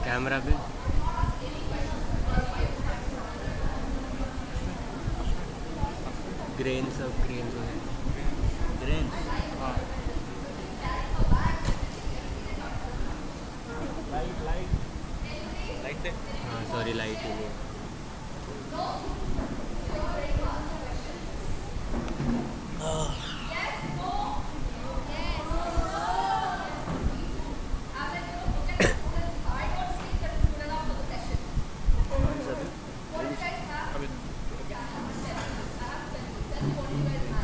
Camera पे grains of grains हो गए ग्रेन्स हाँ लाइट हाँ सॉरी लाइट ही नहीं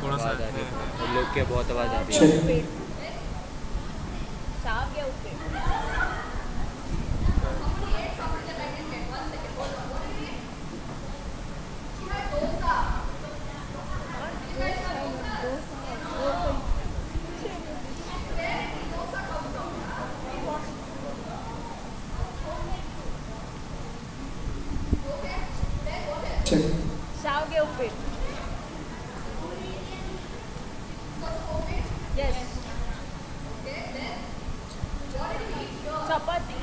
थोड़ा सा लोग के बहुत आवाज़ आ रही है Salge उपीट. Yes. Chapati.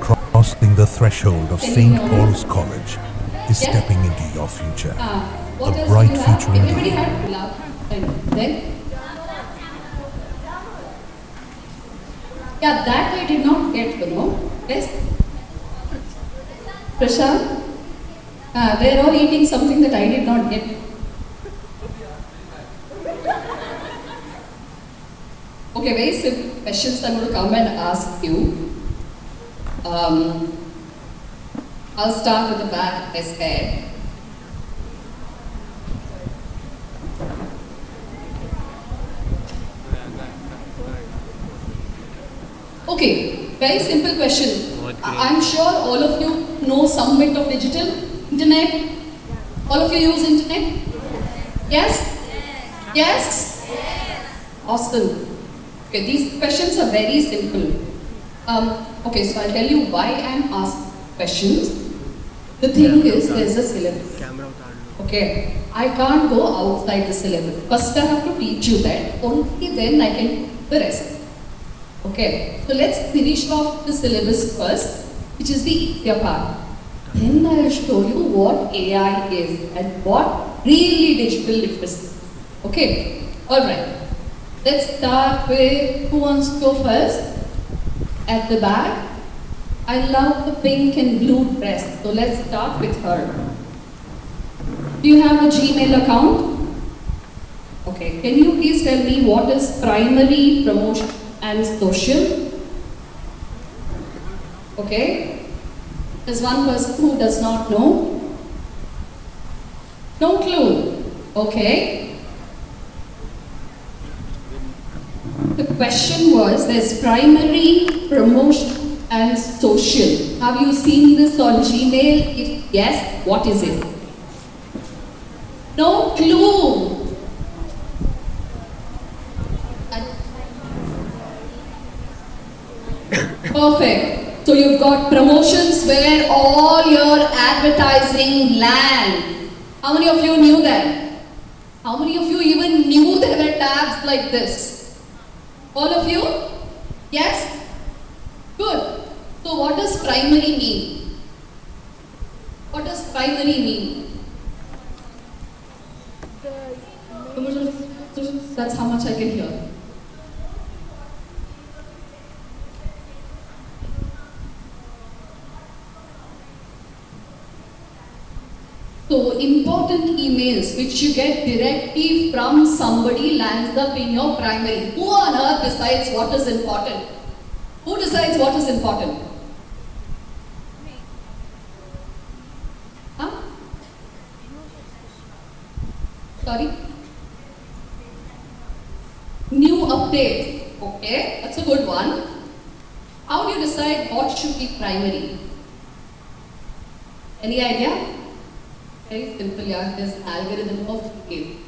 Crossing the threshold of St. Paul's College is stepping into your future. A bright future Everybody indeed. had pulao. Then? Yeah, that I did not get, Yes? Prashant? They're all eating something that I did not get. Okay, very simple questions I'm going to come and ask you. I'll start with the back of his head. Okay, very simple question. I'm sure all of you know some bit of digital, internet. All of you use internet? Yes? Yes? Awesome. Okay, these questions are very simple. Okay, so I'll tell you why I'm asking questions. The thing is, there's a syllabus. Okay, I can't go outside the syllabus. First, I have to teach you that. Only then I can do the rest. Okay, so let's finish off the syllabus first, which is the easier part. Then I'll show you what AI is and what really digital literacy is. Okay, alright. Let's start with who wants to go first? At the back. I love the pink and blue dress, so let's start with her. Do you have a Gmail account? Okay, can you please tell me what is primary, promotion and social? Okay, there's one person who does not know. No clue. Okay. The question was, there's primary, promotion and social. Have you seen this on Gmail? If yes, what is it? No clue. Perfect. So you've got promotions where all your advertising land. How many of you knew that? How many of you even knew there were tabs like this? All of you? Yes? Good. So what does primary mean? What does primary mean? That's how much I can hear. So important emails which you get directly from somebody lands up in your primary. Who on earth decides what is important? Who decides what is important? Huh? Sorry? New update. Okay, that's a good one. How do you decide what should be primary? Any idea? Very simple, yeah. There's an algorithm of game.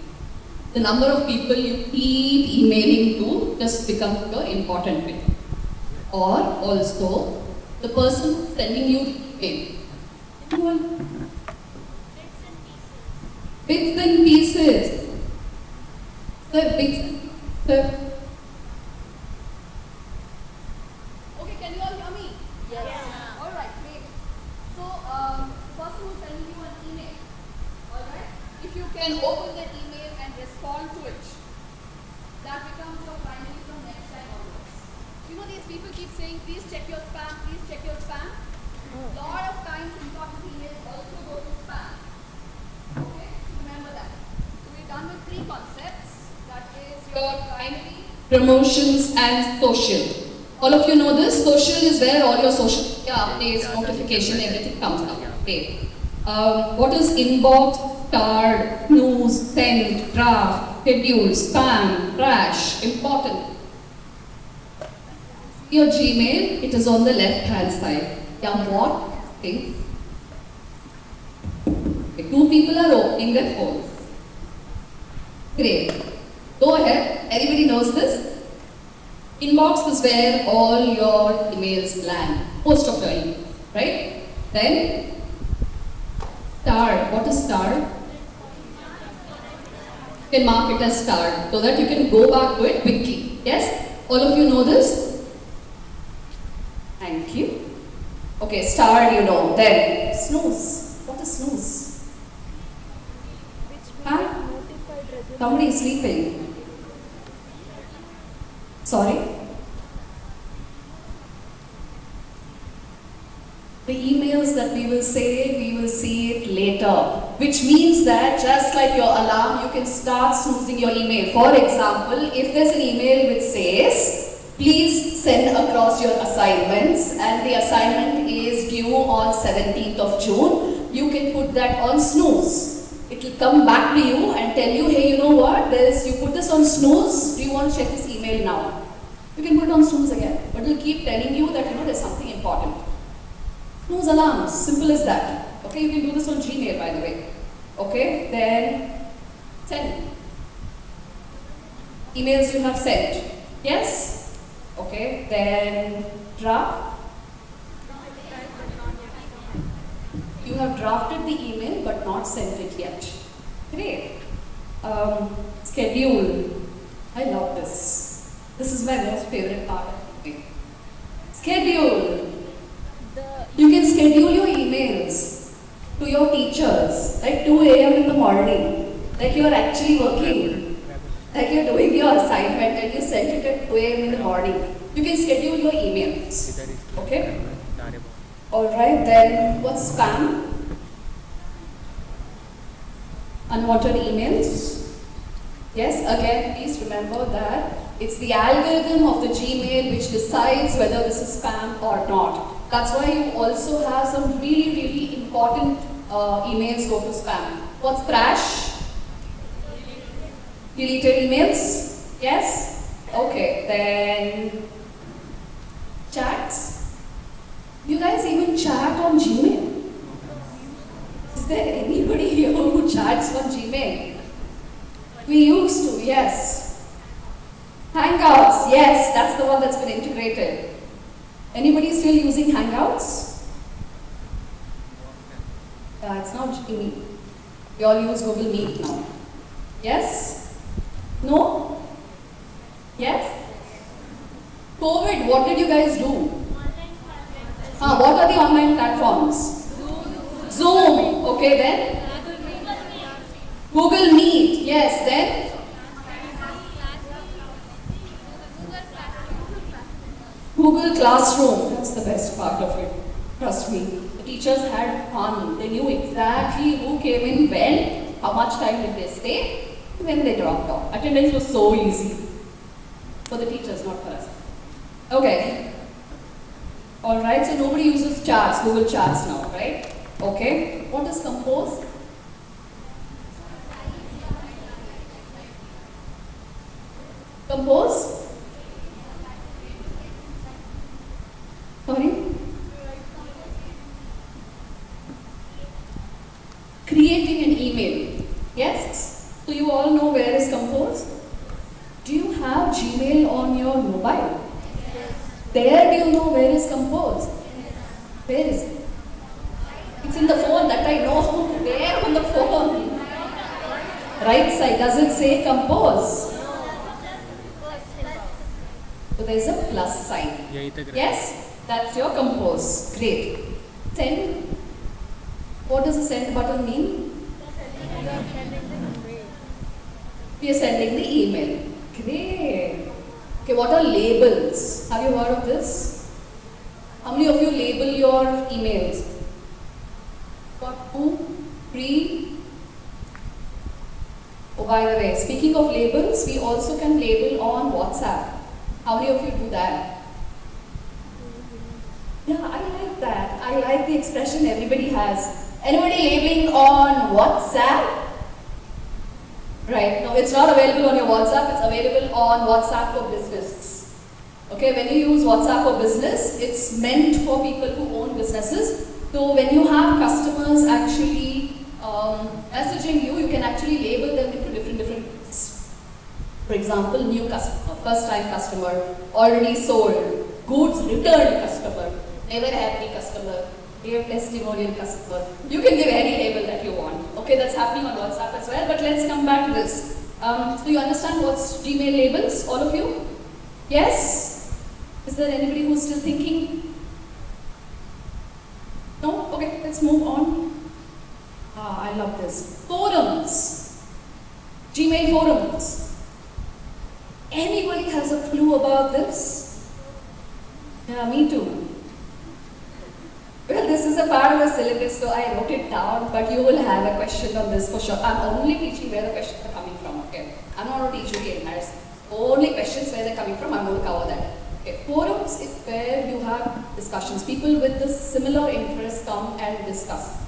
the number of people you keep emailing to just becomes the important bit. Or also, the person sending you the email. Anyone? Bits and pieces. Sir, sir. Okay, can you all hear me? Yes. Yeah. All right, great. So, first who sends you an email. All right. If you can open the email and respond to it, that becomes your primary from next time onwards. You know, these people keep saying, please check your spam, please check your spam. Lot of times important emails also go to spam. Okay, remember that. So we're done with 3 concepts. That is your primary, promotions and social. All of you know this. Social is where all your social media updates, notification, everything comes up. Okay. What is inbox, card, news, send, draft, schedule, spam, trash, important? Your Gmail, it is on the left hand side. Yeah, what? Think. 2 people are opening their phones. Great. Go ahead. Everybody knows this. Inbox is where all your emails land. Most of your emails, right? Then, star. What is star? You can mark it as star so that you can go back to it quickly. Yes? All of you know this? Thank you. Okay, star you know. Then, snooze. What is snooze? Huh? Somebody is sleeping. Sorry? The emails that we will say, we will see it later. Which means that just like your alarm, you can start snoozing your email. For example, if there's an email which says, please send across your assignments and the assignment is due on 17th of June, you can put that on snooze. It will come back to you and tell you, hey, you know what, you put this on snooze, do you want to check this email now? You can put it on snooze again, but it will keep telling you that, there's something important. Snooze alarms, simple as that. Okay, you can do this on Gmail, by the way. Okay, then send. Emails you have sent. Yes? Okay, then draft. You have drafted the email but not sent it yet. Great. Schedule. I love this. This is my most favorite part of it. Schedule. You can schedule your emails to your teachers at 2 a.m. in the morning, like you are actually working, like you are doing your assignment and you send it at 2 a.m. in the morning. You can schedule your emails. Okay? Alright, then what's spam? Unwanted emails. Yes, again, please remember that it's the algorithm of the Gmail which decides whether this is spam or not. That's why you also have some really, really important emails go to spam. What's trash? Deleted emails? Yes? Okay, then chats. You guys even chat on Gmail? Is there anybody here who chats on Gmail? We used to, yes. Hangouts, yes, that's the one that's been integrated. Anybody still using Hangouts? It's not Gmail. We all use Google Meet now. Yes? No? Yes? COVID, what did you guys do? What are the online platforms? Zoom. Okay, then? Google Meet. Yes, then? Google Classroom. That's the best part of it. Trust me. The teachers had fun. They knew exactly who came in when, how much time did they stay, when they dropped off. Attendance was so easy. For the teachers, not for us. Okay. Alright, so nobody uses charts, Google Charts now, right? Okay. What is compose? Compose? Sorry? Creating an email. Yes? So you you all know where is Compose? Do you have Gmail on your mobile? There do you know where is Compose? Where is it? It's in the phone, that I know. Where on the phone? Right side, does it say Compose? So there's a plus sign. Yes, that's your Compose. Great. Send. What does the send button mean? We are sending the email. Great. Okay, what are labels? Have you heard of this? How many of you label your emails? Got 2, 3. Oh, by the way, speaking of labels, we also can label on WhatsApp. How many of you do that? Yeah, I like that. I like the expression everybody has. Anybody labeling on WhatsApp? Right, no, it's not available on your WhatsApp, it's available on WhatsApp for Business. Okay, when you use WhatsApp for Business, it's meant for people who own businesses. So when you have customers actually messaging you, you can actually label them into different groups. For example, new customer, first time customer, already sold, goods returned customer, never happy customer, gave testimonial customer. You can give any label that you want. Okay, that's happening on WhatsApp as well, but let's come back to this. So you understand what's Gmail labels, all of you? Yes? Is there anybody who's still thinking? No? Okay, let's move on. I love this. Forums. Gmail forums. Anybody has a clue about this? Yeah, me too. Well, this is a part of the syllabus, so I wrote it down, but you will have a question on this for sure. I'm only teaching where the questions are coming from, okay? I'm not going to teach you the entire. Only questions where they're coming from, I'm going to cover that. Okay. Forums is where you have discussions. People with the similar interests come and discuss.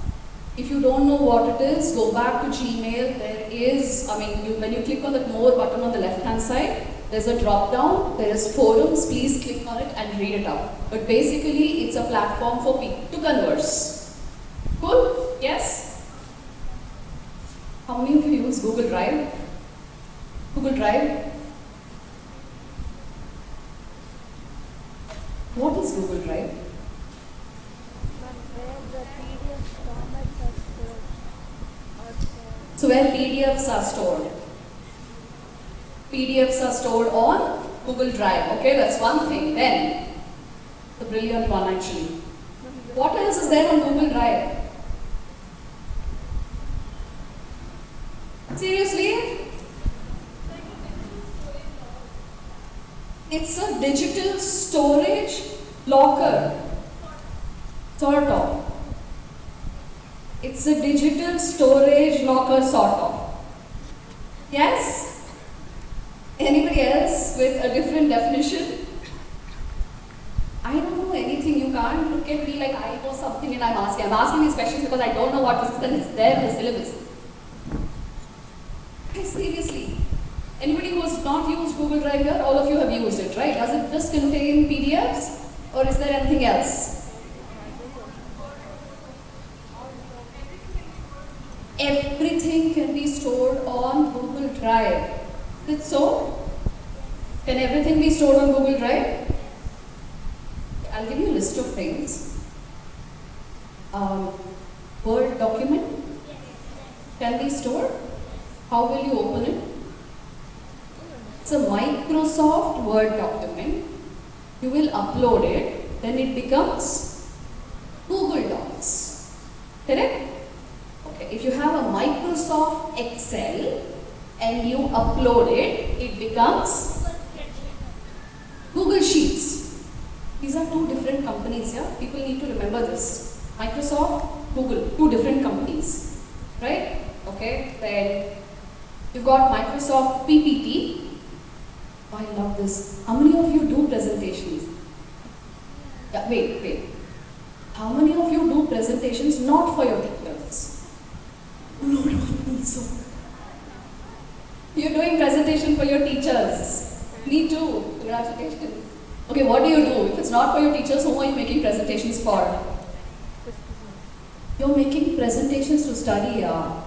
If you don't know what it is, go back to Gmail. There is, when you click on the more button on the left-hand side, there's a drop-down, there is forums, please click on it and read it out. But basically, it's a platform for people to converse. Cool? Yes? How many of you use Google Drive? Google Drive? What is Google Drive? So where PDFs are stored. PDFs are stored on Google Drive. Okay, that's one thing. Then, the brilliant one actually. What else is there on Google Drive? Seriously? It's a digital storage locker. Sort of. It's a digital storage locker, sort of. Yes? Anybody else with a different definition? I don't know anything. You can't look at me like I know something and I'm asking these questions because I don't know what this is and it's there in the syllabus. Seriously. Anybody who has not used Google Drive here, all of you have used it, right? Does it just contain PDFs or is there anything else? Everything can be stored on Google Drive. Is it so? Can everything be stored on Google Drive? I'll give you a list of things. Word document can be stored. How will you open it? It's a Microsoft Word document. You will upload it, then it becomes Google Docs. Correct? Okay, if you have a Microsoft Excel and you upload it, it becomes Google Sheets. These are two different companies, yeah? People need to remember this. Microsoft, Google, two different companies, right? Okay, then you've got Microsoft PPT. Oh, I love this. How many of you do presentations? Yeah, wait. How many of you do presentations not for your teachers? No, I don't think so. You're doing presentation for your teachers. Me too. Congratulations. Okay, what do you do? If it's not for your teachers, whom are you making presentations for? You're making presentations to study, yeah.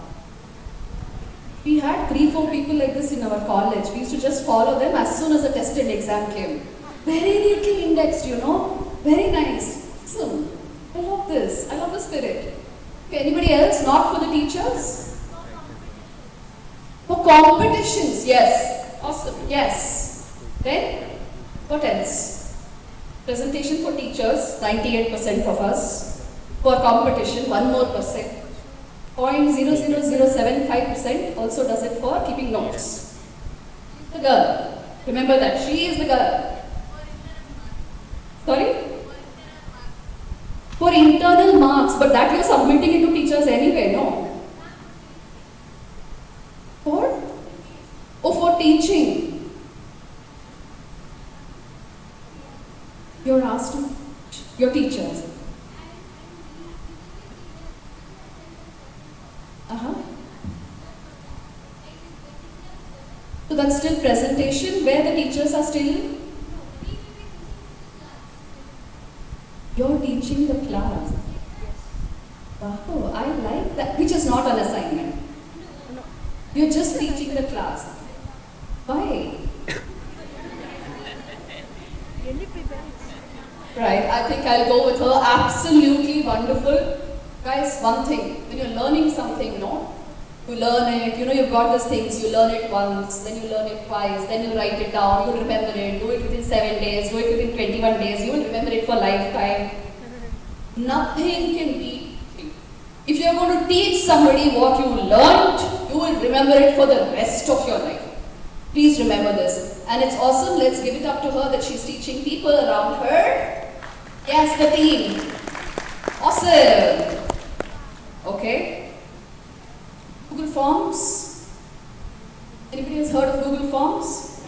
We had 3-4 people like this in our college. We used to just follow them as soon as the test and exam came. Very neatly indexed, you know. Very nice. Awesome. I love this. I love the spirit. Okay, anybody else? Not for the teachers? For competitions, yes. Awesome. Yes. Then, what else? Presentation for teachers, 98% of us. For competition, 1 more percent. 0.00075% also does it for keeping notes. The girl. Remember that. She is the girl. Sorry? For internal marks, but that you're submitting it to teachers anyway, no? For? Oh, for teaching. You're asked to your teachers. So that's still presentation where the teachers are still. You're teaching the class. Wow, I like that. Which is not an assignment. You're just teaching the class. Why? Right, I think I'll go with her. Absolutely wonderful. Guys, one thing, when you're learning something, no? You learn it, you know, you've got these things, you learn it once, then you learn it twice, then you write it down, you remember it, do it within 7 days, do it within 21 days, you will remember it for lifetime. Nothing can beat it. If you're going to teach somebody what you learned, you will remember it for the rest of your life. Please remember this. And it's awesome, let's give it up to her that she's teaching people around her. Yes, the team. Awesome. Okay. Google Forms. Anybody has heard of Google Forms?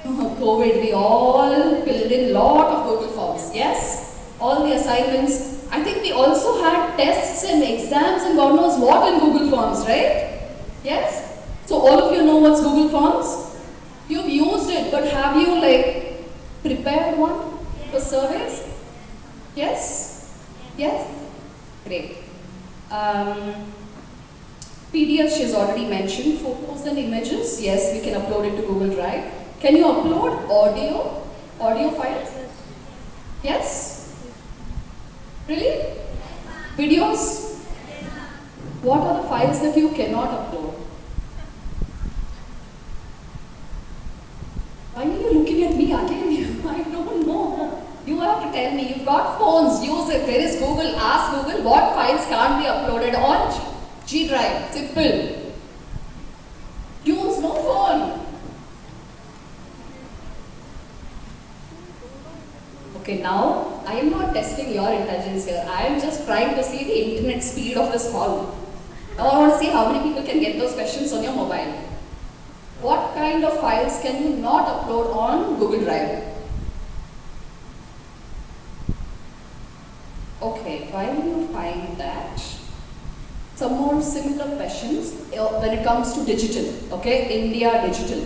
COVID, we all filled in a lot of Google Forms. Yes? All the assignments. I think we also had tests and exams and God knows what in Google Forms, right? Yes? So all of you know what's Google Forms? You've used it, but have you prepared one for surveys? Yes? Yes? Great. PDFs she's already mentioned, photos and images, yes, we can upload it to Google Drive. Can you upload audio files? Yes? Really? Videos? What are the files that you cannot upload? Why are you looking at me again? I don't know. You have to tell me. You've got phones, use it. There is Google. Ask Google what files can't be uploaded on G Drive. Simple. Use no phone. Okay, now I am not testing your intelligence here. I am just trying to see the internet speed of this hall. Now I want to see how many people can get those questions on your mobile. What kind of files can you not upload on Google Drive? Okay, while you find that, some more similar questions when it comes to digital, okay, India digital,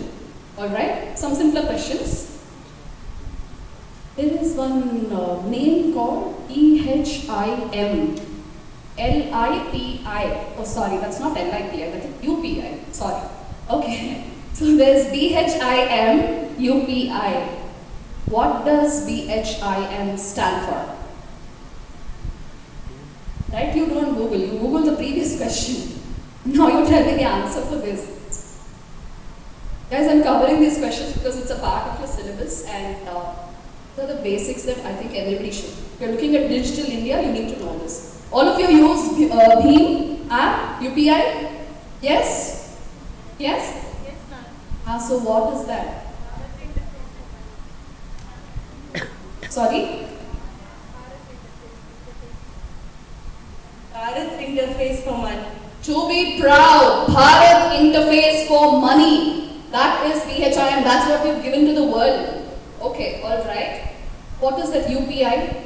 alright, some simpler questions. There is one name called EHIM, LIPI, oh sorry, that's not LIPI, that's UPI, sorry, okay. So there's BHIM, UPI. What does BHIM stand for? Right? You don't Google. You Google the previous question. Now you tell me the answer for this. Guys, I'm covering these questions because it's a part of your syllabus and these are the basics that I think everybody should. If you're looking at Digital India, you need to know this. All of you use BHIM app, UPI? Yes? Yes? So what is that? Sorry? Bharat Interface for Money. To be proud, Bharat Interface for Money. That is BHIM, that's what we've given to the world. Okay, alright. What is that UPI?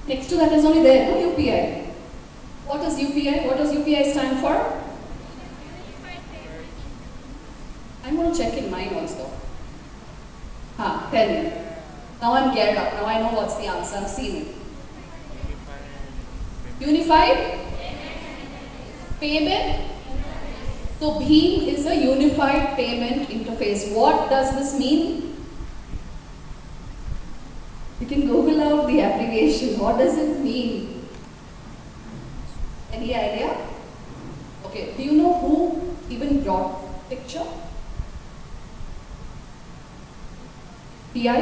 Next to that is only there, no UPI. What is UPI? What does UPI stand for? I'm going to check in mine also. Tell me. Now I'm geared up. Now I know what's the answer. I've seen it. Unified? Payment? So BHIM is a unified payment interface. What does this mean? You can Google out the abbreviation. What does it mean? Any idea? Okay, do you know who even brought picture? PI?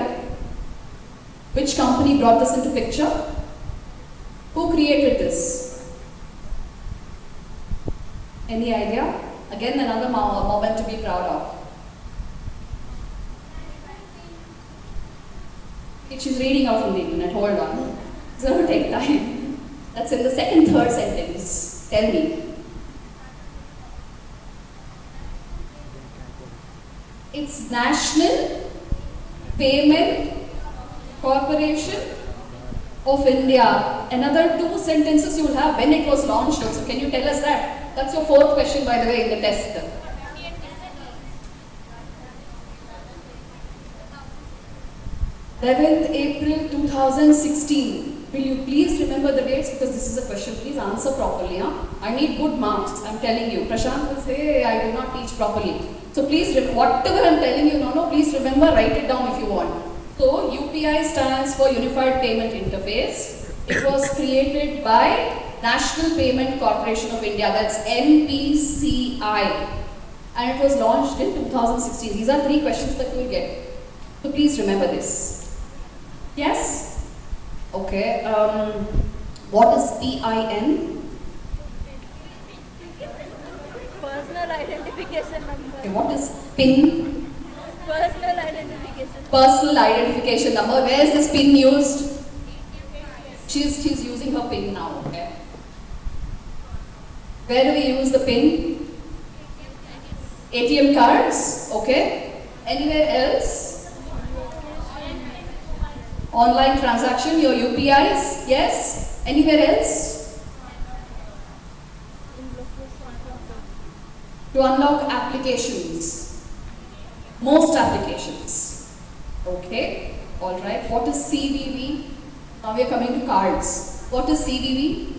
Which company brought this into picture? Who created this? Any idea? Again, another moment to be proud of. She's reading out from the internet, hold on. It's going to take time. That's in the second, third sentence. Tell me. It's National Payment Corporation of India. Another two sentences you will have when it was launched also. Can you tell us that? That's your fourth question, by the way, in the test. 11th April 2016. Will you please remember the dates, because this is a question. Please answer properly. Huh? I need good marks, I'm telling you. Prashant will say I did not teach properly. So please, whatever I'm telling you, please remember, write it down if you want. So UPI stands for Unified Payment Interface. It was created by National Payment Corporation of India, that's NPCI. And it was launched in 2016. These are three questions that you will get. So please remember this. Yes? Okay. What is PIN? Personal identification number. Okay, what is PIN? Personal identification. Personal identification number. Where is this PIN used? She's using her PIN now. Okay. Where do we use the PIN? ATM cards. Okay. Anywhere else? Online transaction, your UPIs? Yes. Anywhere else? To unlock applications. Most applications. Okay. Alright. What is CVV? Now we are coming to cards. What is CVV?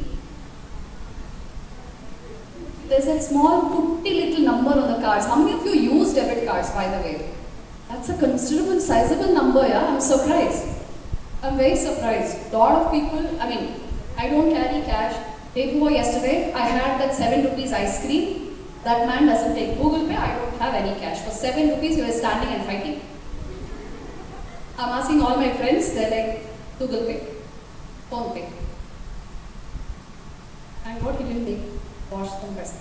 There's a small, pretty little number on the cards. How many of you use debit cards, by the way? That's a considerable, sizable number, yeah? I'm surprised. I'm very surprised. A lot of people, I don't carry cash. Day before yesterday, I had that 7 rupees ice cream. That man doesn't take Google Pay, I don't have any cash. For 7 rupees, you were standing and fighting. I'm asking all my friends, they're like, Google Pay, Phone Pay. And what he didn't take, wash them best.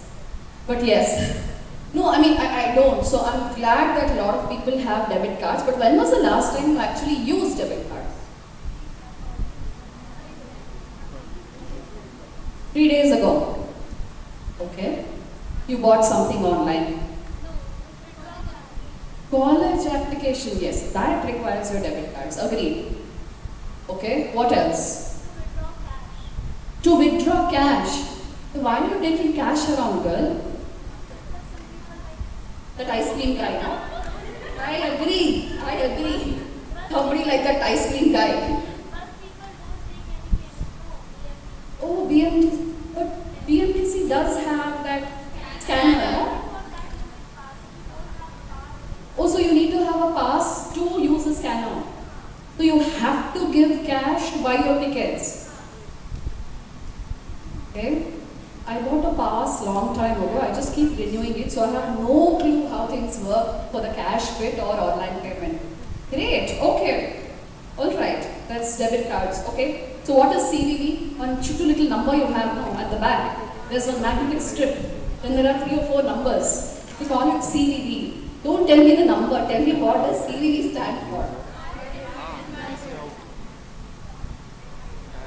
But yes, no, I don't. So I'm glad that a lot of people have debit cards. But when was the last time you actually used debit cards? 3 days ago. Okay. You bought something online. College application, yes, that requires your debit cards. Agreed. Okay. What else? To withdraw cash. Why are you taking cash around, girl? That ice cream guy, no? I agree. Somebody like that ice cream guy. Oh, BMTC. But BMTC does have that scanner, no? Oh, so you need to have a pass to use the scanner. So you have to give cash to buy your tickets. Okay? I bought a pass long time ago. I just keep renewing it, so I have no clue how things work for the cash bit or online payment. Great. Okay. All right. That's debit cards. Okay. So what is CVV? One cute little number you have now at the back. There's a magnetic strip. Then there are 3 or 4 numbers. We call it CVV. Don't tell me the number. Tell me what does CVV stand for.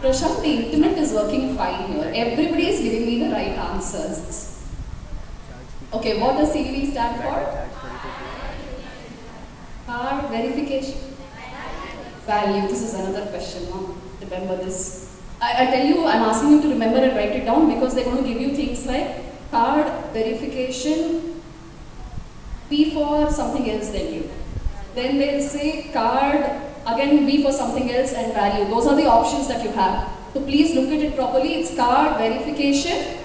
Prashant, the internet is working fine here. Everybody is giving me the right answers. Okay, what does CVV stand for? Card verification. Value. This is another question. No? Remember this. I tell you, I'm asking you to remember and write it down because they're going to give you things like card verification, P for something else they give. Then they'll say card, again B for something else, and value. Those are the options that you have. So please look at it properly. It's card verification,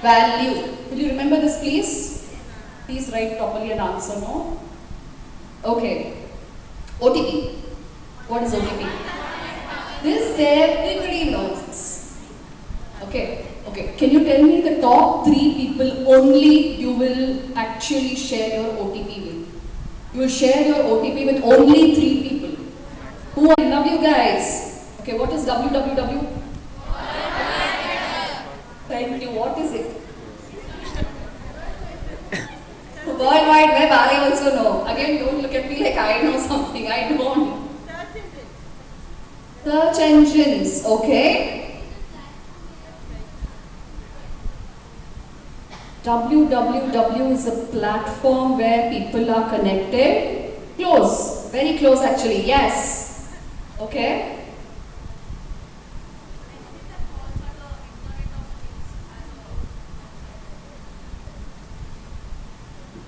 value. Will you remember this, please? Please write properly and answer no. Okay. OTP. What is OTP? This everybody knows this. Okay. Okay. Can you tell me the top 3 people only you will actually share your OTP with? You will share your OTP with only 3 people. Who I love you guys. Okay, what is www? Thank you. What is it? World Wide Web, I also know. Again, don't look at me like I know something. I don't. Search engines. Okay. www is a platform where people are connected. Close. Very close actually. Yes. Okay.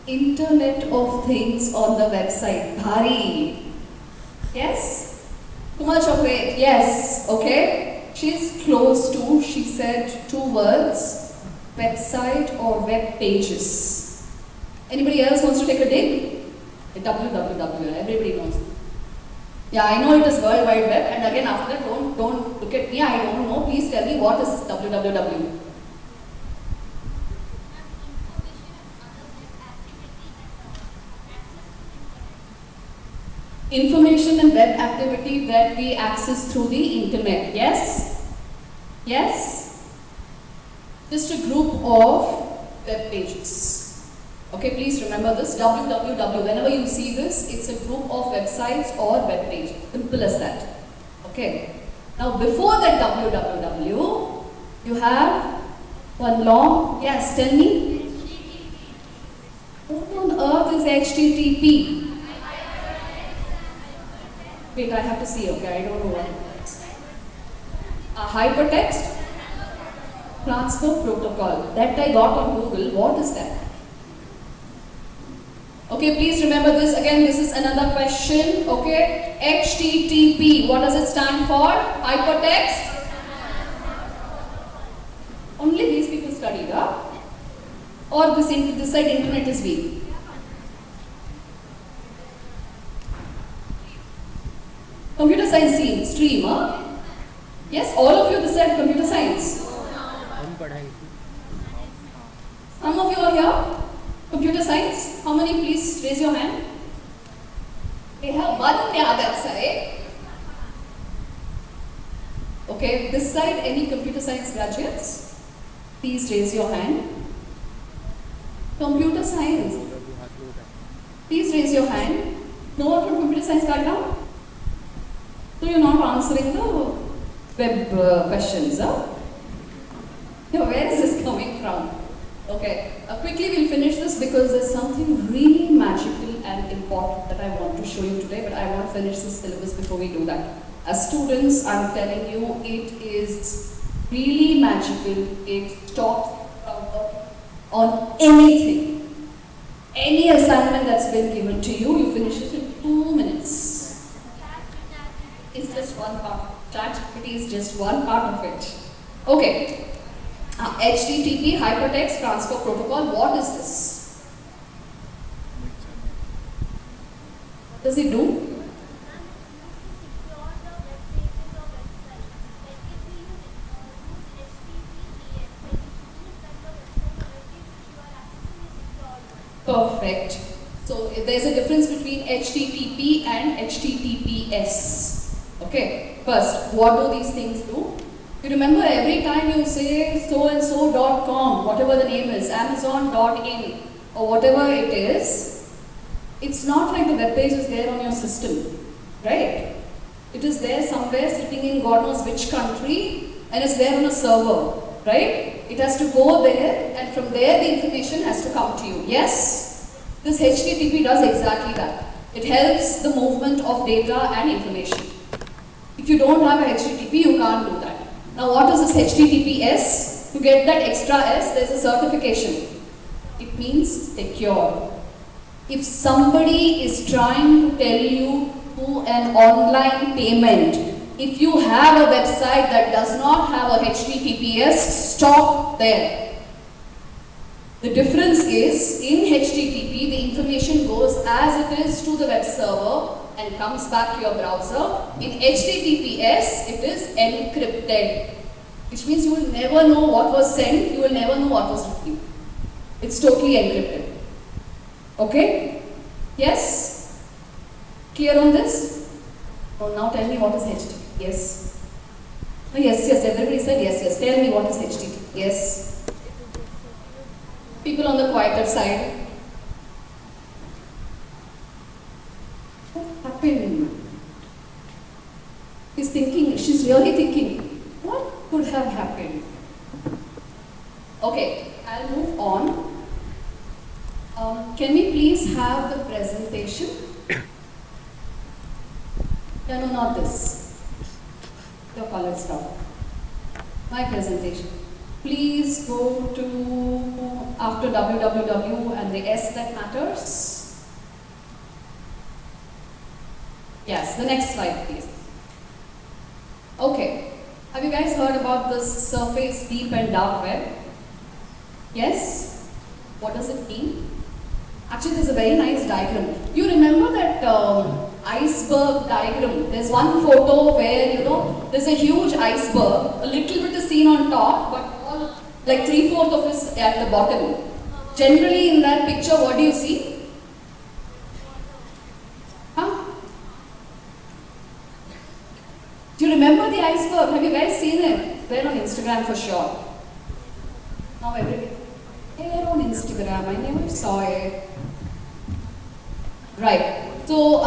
Internet of Things on the website. Bhari. Yes? Too much of it. Yes. Okay. She's close to, she said 2 words. Website or web pages. Anybody else wants to take a dig? www. Everybody knows. Yeah, I know it is World Wide Web. And again after that, don't look at me. I don't know. Please tell me what is www. Information and web activity that we access through the internet. Yes? Yes? Just a group of web pages. Okay, please remember this. www. Whenever you see this, it's a group of websites or web pages. Simple as that. Okay. Now, before that www, you have one long. Yes, tell me. What on earth is HTTP? Wait, I have to see, okay, I don't know what it is. A hypertext transfer protocol. That I got on Google. What is that? Okay, please remember this. Again, this is another question. Okay, HTTP. What does it stand for? Hypertext. Only these people studied, huh? Or this side internet is weak. Computer science stream, huh? Yes, all of you decide computer science. Some of you are here. Computer science. How many? Please raise your hand. We have one yeah, that side. Okay, this side, any computer science graduates? Please raise your hand. Computer science. Please raise your hand. No one from computer science background? So you're not answering the web questions, huh? Yeah, where is this coming from? Okay, quickly we'll finish this because there's something really magical and important that I want to show you today, but I want to finish this syllabus before we do that. As students, I'm telling you, it is really magical. It stops on anything. Any assignment that's been given to you, you finish it in 2 minutes. It's just one part. ChatGPT is just one part of it. Okay. HTTP, Hypertext Transfer Protocol. What is this? What does it do? Perfect. So there's a difference between HTTP and HTTPS. Okay, first, what do these things do? You remember every time you say so-and-so.com, whatever the name is, Amazon.in or whatever it is, it's not like the web page is there on your system, right? It is there somewhere sitting in God knows which country and it's there on a server, right? It has to go there and from there the information has to come to you. Yes? This HTTP does exactly that. It helps the movement of data and information. If you don't have a HTTP, you can't do that. Now what is this HTTPS? To get that extra S, there's a certification. It means secure. If somebody is trying to tell you to an online payment, if you have a website that does not have a HTTPS, stop there. The difference is in HTTP, the information goes as it is to the web server and comes back to your browser. In HTTPS, it is encrypted, which means you will never know what was sent, you will never know what was received. It's totally encrypted. Okay? Yes? Clear on this? Oh, now tell me what is HTTP. Yes? Oh, yes, everybody said yes. Tell me what is HTTP. Yes? People on the quieter side. What happened? She's thinking, she's really thinking, what could have happened? Okay, I'll move on. Can we please have the presentation? No, not this. Your colored stuff. My presentation. Please go to after www and the S that matters. Yes, the next slide, please. Okay. Have you guys heard about this surface, deep and dark web? Yes? What does it mean? Actually, there's a very nice diagram. You remember that iceberg diagram? There's one photo where, there's a huge iceberg, a little bit is seen on top, but all, like 3/4 of it is at the bottom. Generally, in that picture, what do you see? Huh? Do you remember the iceberg? Have you guys seen it? They're on Instagram for sure. Now everybody, they're on Instagram. I never saw it. Right. So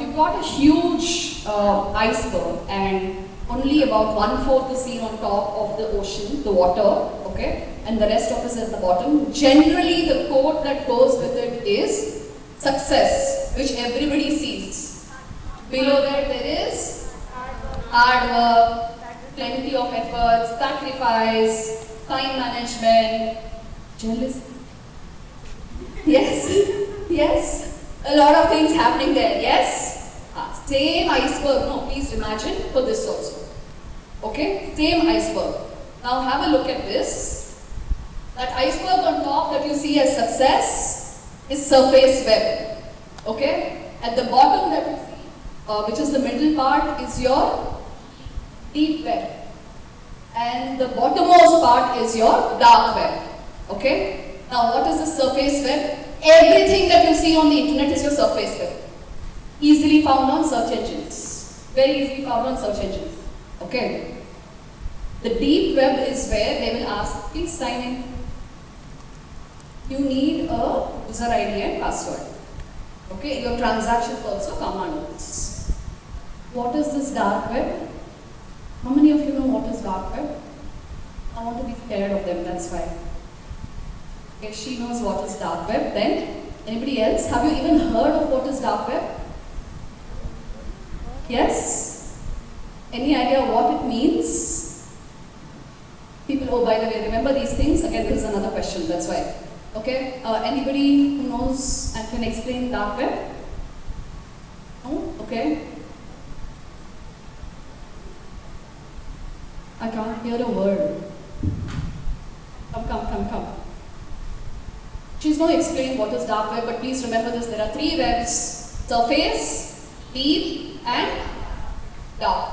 you've got a huge iceberg, and only about 1/4 is seen on top of the ocean, the water. Okay, and the rest of it is at the bottom. Generally, the quote that goes with it is success, which everybody sees. Below that, there is hard work, plenty of efforts, sacrifice, time management, jealousy. Yes, yes. A lot of things happening there, yes? Same iceberg, no, please imagine for this also. Okay, same iceberg. Now have a look at this. That iceberg on top that you see as success is surface web. Okay, at the bottom that you see, which is the middle part, is your deep web. And the bottommost part is your dark web. Okay, now what is the surface web? Everything that you see on the internet is your surface web. Easily found on search engines. Very easily found on search engines. Okay. The deep web is where they will ask, please sign in. You need a user ID and password. Okay. Your transactions also come under this. What is this dark web? How many of you know what is dark web? I want to be scared of them, that's why. If she knows what is dark web, then anybody else? Have you even heard of what is dark web? Yes? Any idea what it means? People, oh, by the way, remember these things? Again, this is another question, that's why. Okay? Anybody who knows and can explain dark web? No? Okay. I can't hear a word. Come. She's going to explain what is dark web, but please remember this, there are 3 webs: surface, deep and dark.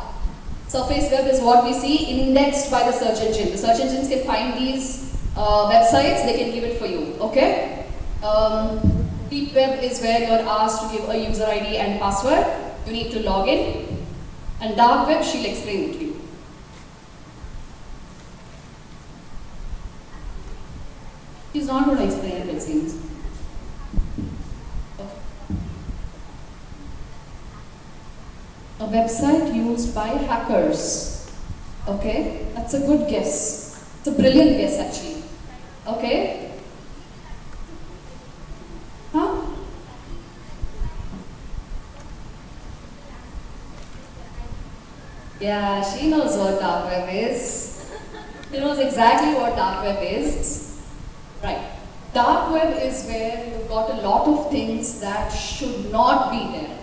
Surface web is what we see indexed by the search engine. The search engines can find these websites, they can give it for you, okay? Deep web is where you're asked to give a user ID and password. You need to log in. And dark web, she'll explain it to you. She's not going to explain it, it seems. Okay. A website used by hackers. Okay, that's a good guess. It's a brilliant guess, actually. Okay. Huh? Yeah, she knows what dark web is. She knows exactly what dark web is. Right. Dark web is where you've got a lot of things that should not be there.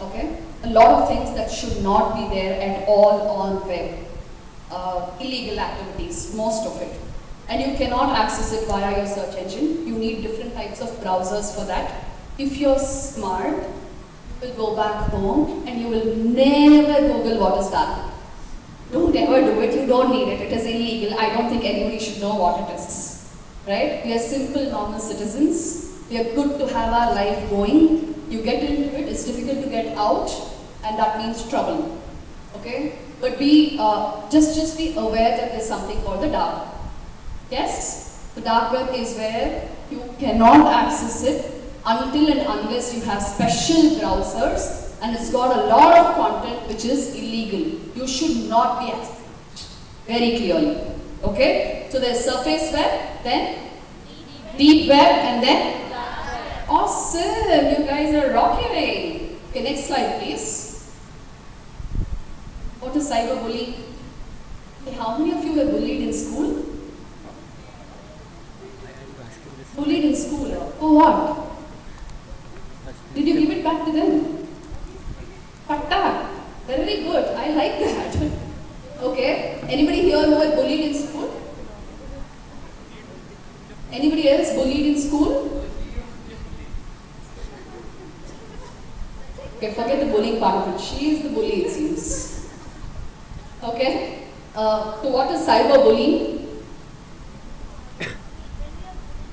Okay? A lot of things that should not be there at all on web. Illegal activities, most of it. and you cannot access it via your search engine. You need different types of browsers for that. If you're smart, you will go back home and you will never Google what is dark. Don't ever do it. You don't need it. It is illegal. I don't think anybody should know what it is. Right? We are simple, normal citizens. We are good to have our life going. You get into it, it's difficult to get out, and that means trouble. Okay? But just be aware that there's something called the dark web. Yes? The dark web is where you cannot access it until and unless you have special browsers, and it's got a lot of content which is illegal. You should not be accessing it. Very clearly. Okay? So there's surface web, then deep web, and then awesome! You guys are rocking. Okay, next slide, please. What is cyberbullying? Okay, how many of you were bullied in school? Bullied in school? For what? Did you give it back to them? Patta. Very good. I like that. Okay. Anybody here who were bullied in school? Anybody else bullied in school? Okay, forget the bullying part of it. She is the bully, it seems. Okay? So what is cyberbullying?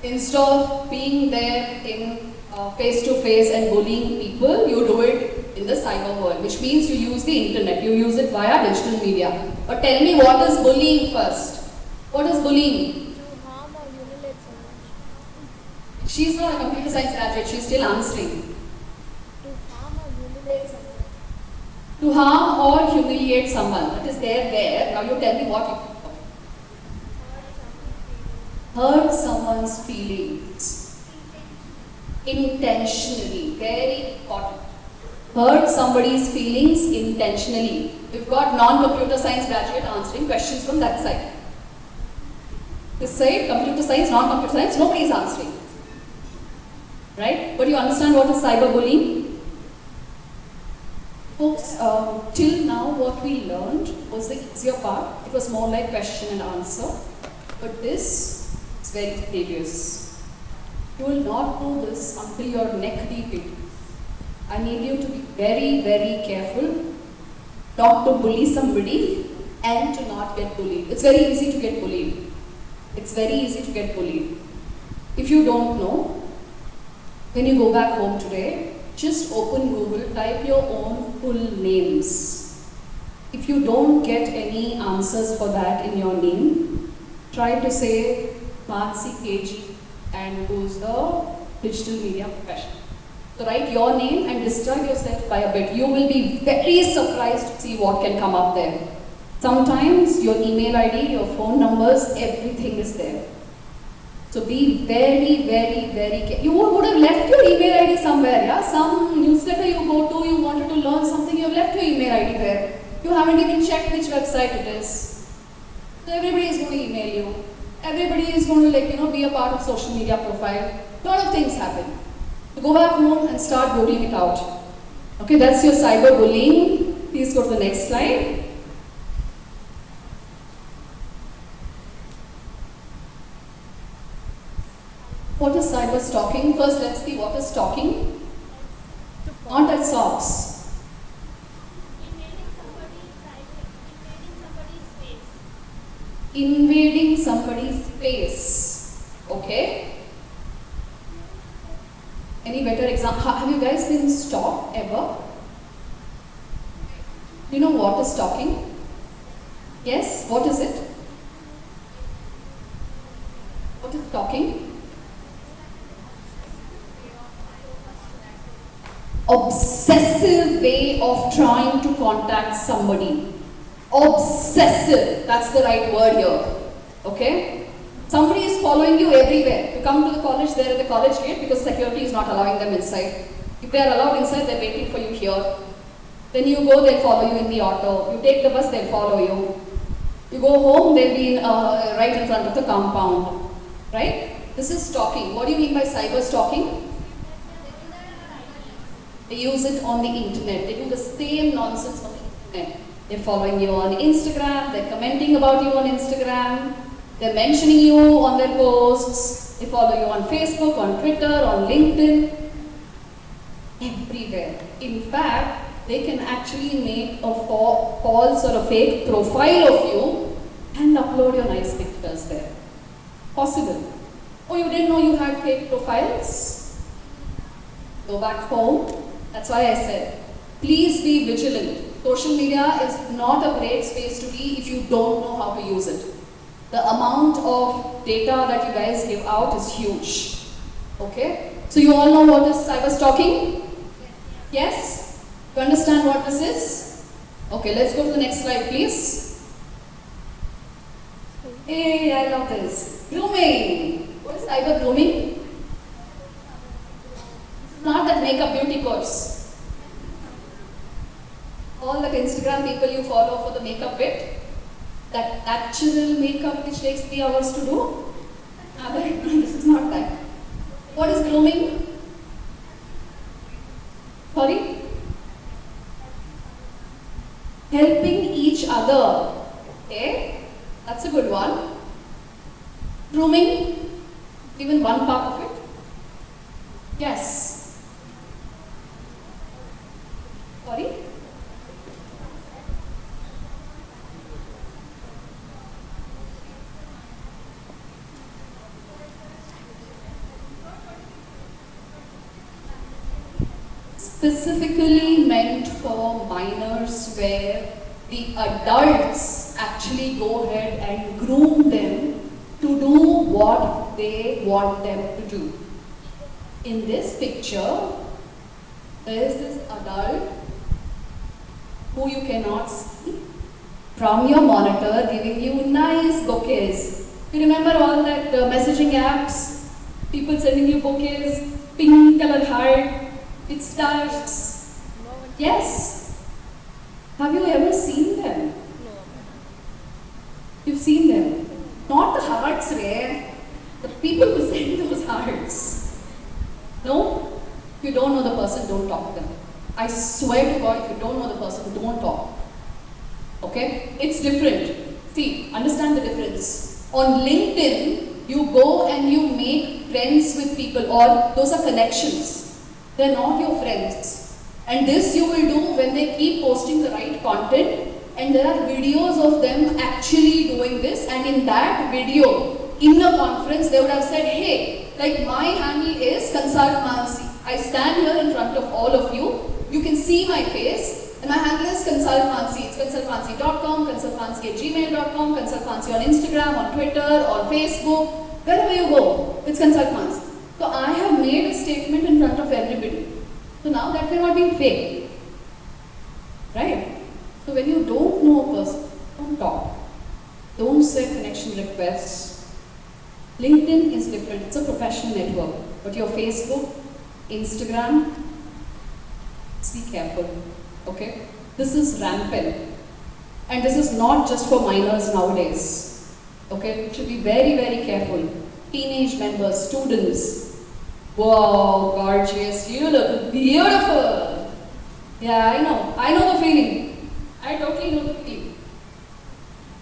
Instead of being there in face-to-face and bullying people, you do it in the cyber world, which means you use the internet. You use it via digital media. But tell me, what is bullying first? What is bullying? To harm or humiliate someone. She's not a computer science graduate. She's still answering. To harm or humiliate someone. To harm or humiliate someone. That is there. Now you tell me what you hurt someone's feelings. Intentionally. Very important. Hurt somebody's feelings intentionally. We've got non-computer science graduate answering questions from that side. This side, computer science, non-computer science, nobody is answering. Right? But you understand what is cyberbullying? Folks, till now what we learned was the easier part. It was more like question and answer. But this is very serious. You will not do this until you're neck deep in it. I need you to be very, very careful not to bully somebody and to not get bullied. It's very easy to get bullied. It's very easy to get bullied. If you don't know, when you go back home today, just open Google, type your own full names. If you don't get any answers for that in your name, try to say Mansi KG and who's the digital media professional. So write your name and distract yourself by a bit. You will be very surprised to see what can come up there. Sometimes your email ID, your phone numbers, everything is there. So be very, very, very careful. You would have left your email ID somewhere, yeah? Some newsletter you go to, you wanted to learn something, you have left your email ID there. You haven't even checked which website it is. So everybody is going to email you. Everybody is going to be a part of social media profile. A lot of things happen. So go back home and start Googling it out. Okay, that's your cyberbullying. Please go to the next slide. What is cyber stalking? First, let's see what is stalking. Not at socks. Invading somebody's space. Okay. Any better example? Have you guys been stalked ever? Do you know what is stalking? Yes? What is it? What is stalking? Obsessive way of trying to contact somebody. Obsessive, that's the right word here. Okay? Somebody is following you everywhere. You come to the college, they're at the college gate because security is not allowing them inside. If they are allowed inside, they're waiting for you here. Then you go, they'll follow you in the auto. You take the bus, they'll follow you. You go home, they'll be right in front of the compound. Right? This is stalking. What do you mean by cyber stalking? They use it on the internet. They do the same nonsense on the internet. They're following you on Instagram. They're commenting about you on Instagram. They're mentioning you on their posts. They follow you on Facebook, on Twitter, on LinkedIn, everywhere. In fact, they can actually make a false or a fake profile of you and upload your nice pictures there. Possible. Oh, you didn't know you had fake profiles? Go back home. That's why I said, please be vigilant. Social media is not a great space to be if you don't know how to use it. The amount of data that you guys give out is huge. Okay? So you all know what is cyberstalking? Yes? You understand what this is? Okay, let's go to the next slide, please. Hey, I love this. Grooming. What is cyber grooming? It's not that makeup beauty course. All that Instagram people you follow for the makeup bit, that natural makeup which takes 3 hours to do, this is not that. What is grooming? Sorry? Helping each other. Okay, that's a good one. Grooming, even one part of it. Yes. Sorry? Specifically meant for minors where the adults actually go ahead and groom them to do what they want them to do. In this picture, there is this adult who you cannot see from your monitor giving you nice bouquets. You remember all that messaging apps? People sending you bouquets, pink color heart, it stars. Yes. Have you ever seen them? You've seen them. Not the hearts, Ray. The people who send those hearts. No? If you don't know the person, don't talk to them. I swear to God, if you don't know the person, don't talk. Okay? It's different. See, understand the difference. On LinkedIn, you go and you make friends with people, or those are connections. They're not your friends. And this you will do when they keep posting the right content, and there are videos of them actually doing this, and in that video, in a conference, they would have said, hey, like my handle is Consult Mansi. I stand here in front of all of you. You can see my face, and my handle is Consult Mansi. It's consultmansi.com, consultmansi@gmail.com, Consult Mansi on Instagram, on Twitter, on Facebook, wherever you go, it's Consult Mansi. So I have made a statement in front of everybody. So now that cannot be fake. Right? So when you don't know a person, don't talk. Don't send connection requests. LinkedIn is different. It's a professional network. But your Facebook, Instagram, be careful. Okay? This is rampant. And this is not just for minors nowadays. Okay? You should be very, very careful. Teenage members, students. Wow, gorgeous. You look beautiful. Yeah, I know the feeling. I totally know the feeling.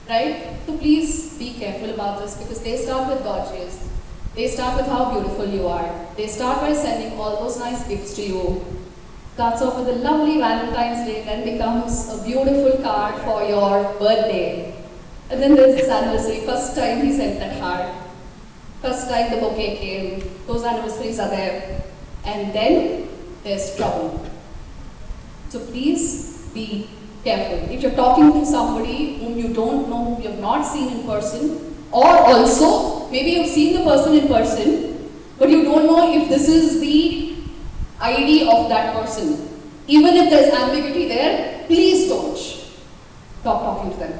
Right? So please be careful about this, because they start with gorgeous. They start with how beautiful you are. They start by sending all those nice gifts to you. Starts off with a lovely Valentine's Day, then becomes a beautiful card for your birthday. And then there's this anniversary. First time he sent that heart. First time the bouquet came, those anniversaries are there, and then there's trouble. So please be careful. If you're talking to somebody whom you don't know, whom you have not seen in person, or also maybe you've seen the person in person, but you don't know if this is the ID of that person. Even if there's ambiguity there, please don't stop talking to them.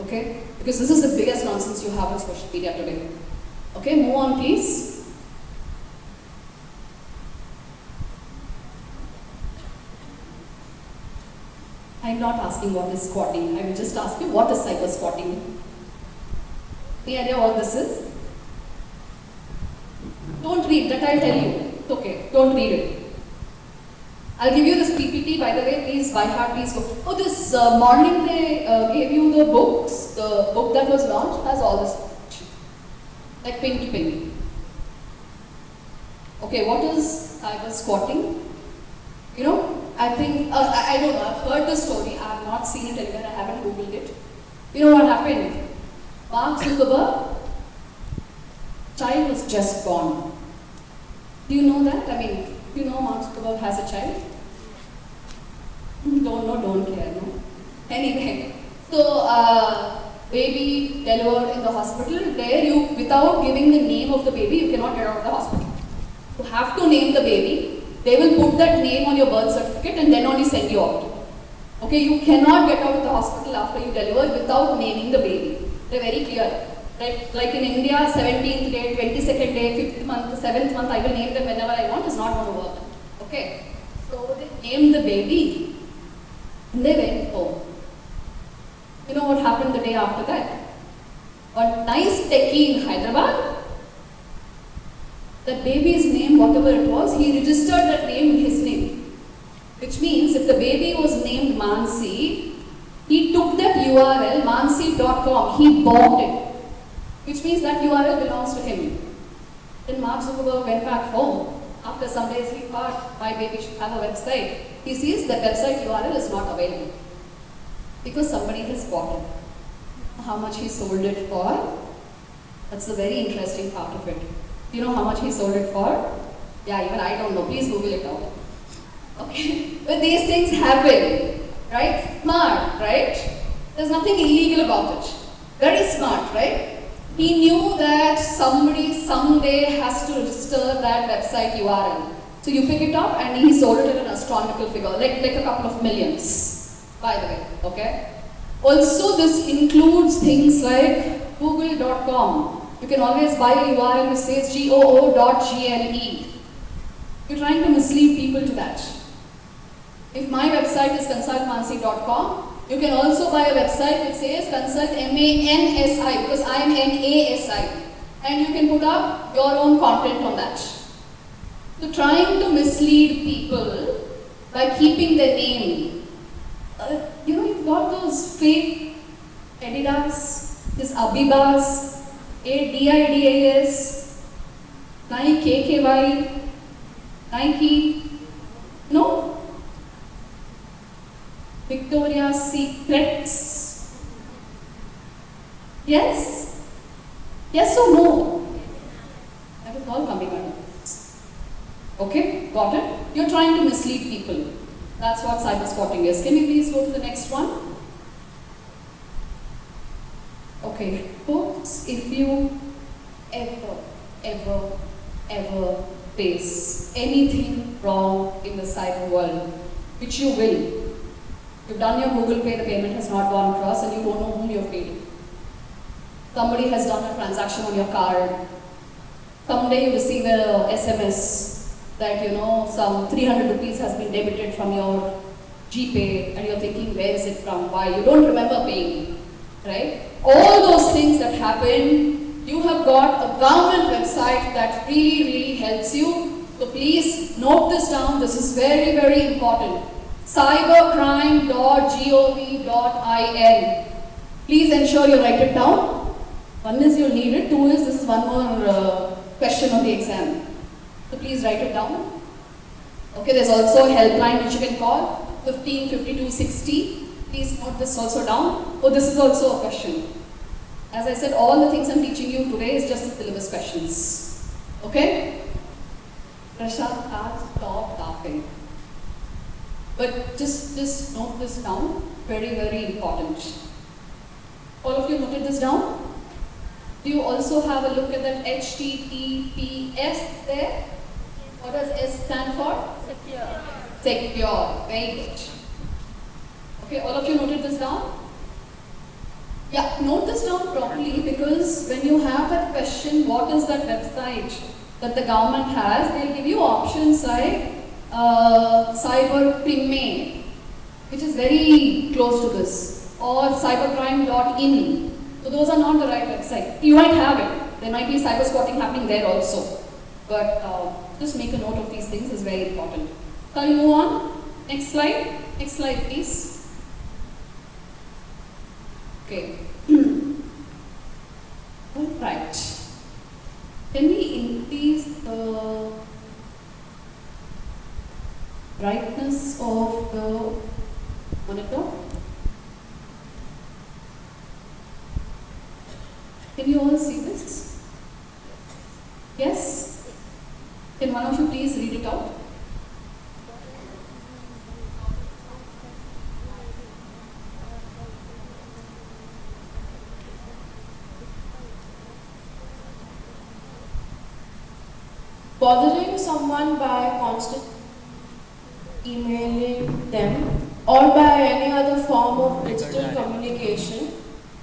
Okay? Because this is the biggest nonsense you have on social media today. Okay, move on please. I'm not asking what is squatting. I will just ask you what is cyber squatting. Any idea what this is? Don't read, that I'll tell you. It's okay, don't read it. I'll give you this PPT, by the way, please by heart, please go. Oh, this morning they gave you the books. The book that was launched has all this. like pin to pin. Okay, what is cyber squatting? You know, I think, I don't know, I've heard the story, I have not seen it anywhere, I haven't googled it. You know what happened? Mark Zuckerberg, child was just born. Do you know that? I mean, do you know Mark Zuckerberg has a child? Don't know, don't care, no? Anyway, so baby delivered in the hospital, there you, without giving the name of the baby, you cannot get out of the hospital. You have to name the baby, they will put that name on your birth certificate and then only send you out. Okay, you cannot get out of the hospital after you deliver without naming the baby. They're very clear. Right? Like in India, 17th day, 22nd day, 5th month, 7th month, I will name them whenever I want, is not going to work. Okay, so they named the baby and they went home. You know what happened the day after that? A nice techie in Hyderabad, that baby's name, whatever it was, he registered that name in his name. Which means if the baby was named Mansi, he took that URL, mansi.com, he bought it. Which means that URL belongs to him. Then Mark Zuckerberg went back home. After some days he thought, my baby should have a website. He sees the website URL is not available. Because somebody has bought it. How much he sold it for? That's the very interesting part of it. Do you know how much he sold it for? Yeah, even I don't know. Please Google it out. Okay, but these things happen, right? Smart, right? There's nothing illegal about it. Very smart, right? He knew that somebody someday has to register that website URL. So you pick it up and he sold it at an astronomical figure, like a couple of millions, by the way, okay? Also, this includes things like google.com. You can always buy a URL which says goo.gle. You're trying to mislead people to that. If my website is consultmansi.com, you can also buy a website which says consult MANSI because I am NASI. And you can put up your own content on that. So trying to mislead people by keeping their name. You know, you've got those fake Adidas, this Abibas, ADIDAS, Nike KKY, Nike, no? Victoria's Secrets. Yes? Yes or no? That is all coming under this. Okay, got it? You're trying to mislead people. That's what cyber squatting is. Can you please go to the next one? Okay, folks, if you ever face anything wrong in the cyber world, which you will, you've done your Google Pay, the payment has not gone across and you don't know whom you've paid. Somebody has done a transaction on your card. Someday you receive a SMS that, you know, some 300 rupees has been debited from your GPay and you're thinking, where is it from? Why? You don't remember paying, right? All those things that happen, you have got a government website that really helps you. So please note this down. This is very important. cybercrime.gov.in. Please ensure you write it down. One is you'll need it. Two is this is one more question on the exam. So please write it down. Okay, there's also a helpline which you can call 15 52 60. Please note this also down. Oh, this is also a question. As I said, all the things I'm teaching you today is just the syllabus questions. Okay? Prashant has stopped laughing. But just note this down. Very important. All of you noted this down? Do you also have a look at that HTTPS there? What does S stand for? Secure. Secure. Very good. Okay, all of you noted this down? Yeah, note this down properly because when you have that question, what is that website that the government has, they'll give you options like cybercrime, which is very close to this, or cybercrime.in. So those are not the right website. You might have it. There might be cyber squatting happening there also. But just make a note of these things is very important. Shall we move on? Next slide. Next slide, please. Okay. All right. Can we increase the brightness of the monitor? Can you all see this? Yes? Can one of you please read it out? Bothering someone by constant emailing them or by any other form of digital communication,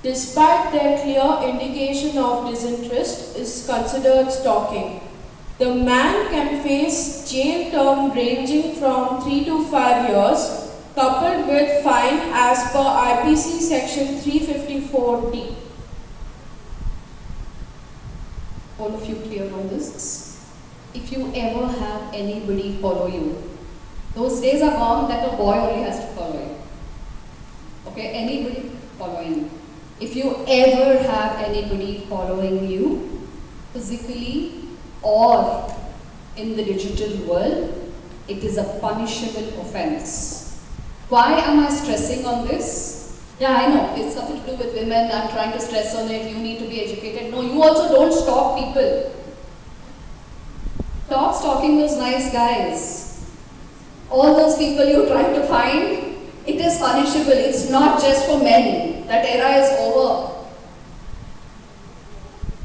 despite their clear indication of disinterest, is considered stalking. The man can face jail term ranging from 3 to 5 years, coupled with fine as per IPC section 354D. All of you clear on this? If you ever have anybody follow you, those days are gone that a boy only has to follow you. Okay, anybody following you. If you ever have anybody following you, physically or in the digital world, it is a punishable offense. Why am I stressing on this? Yeah, I know, it's something to do with women, I'm trying to stress on it, you need to be educated. No, you also don't stalk people. Stop stalking those nice guys. All those people you're trying to find, it is punishable. It's not just for men. That era is over.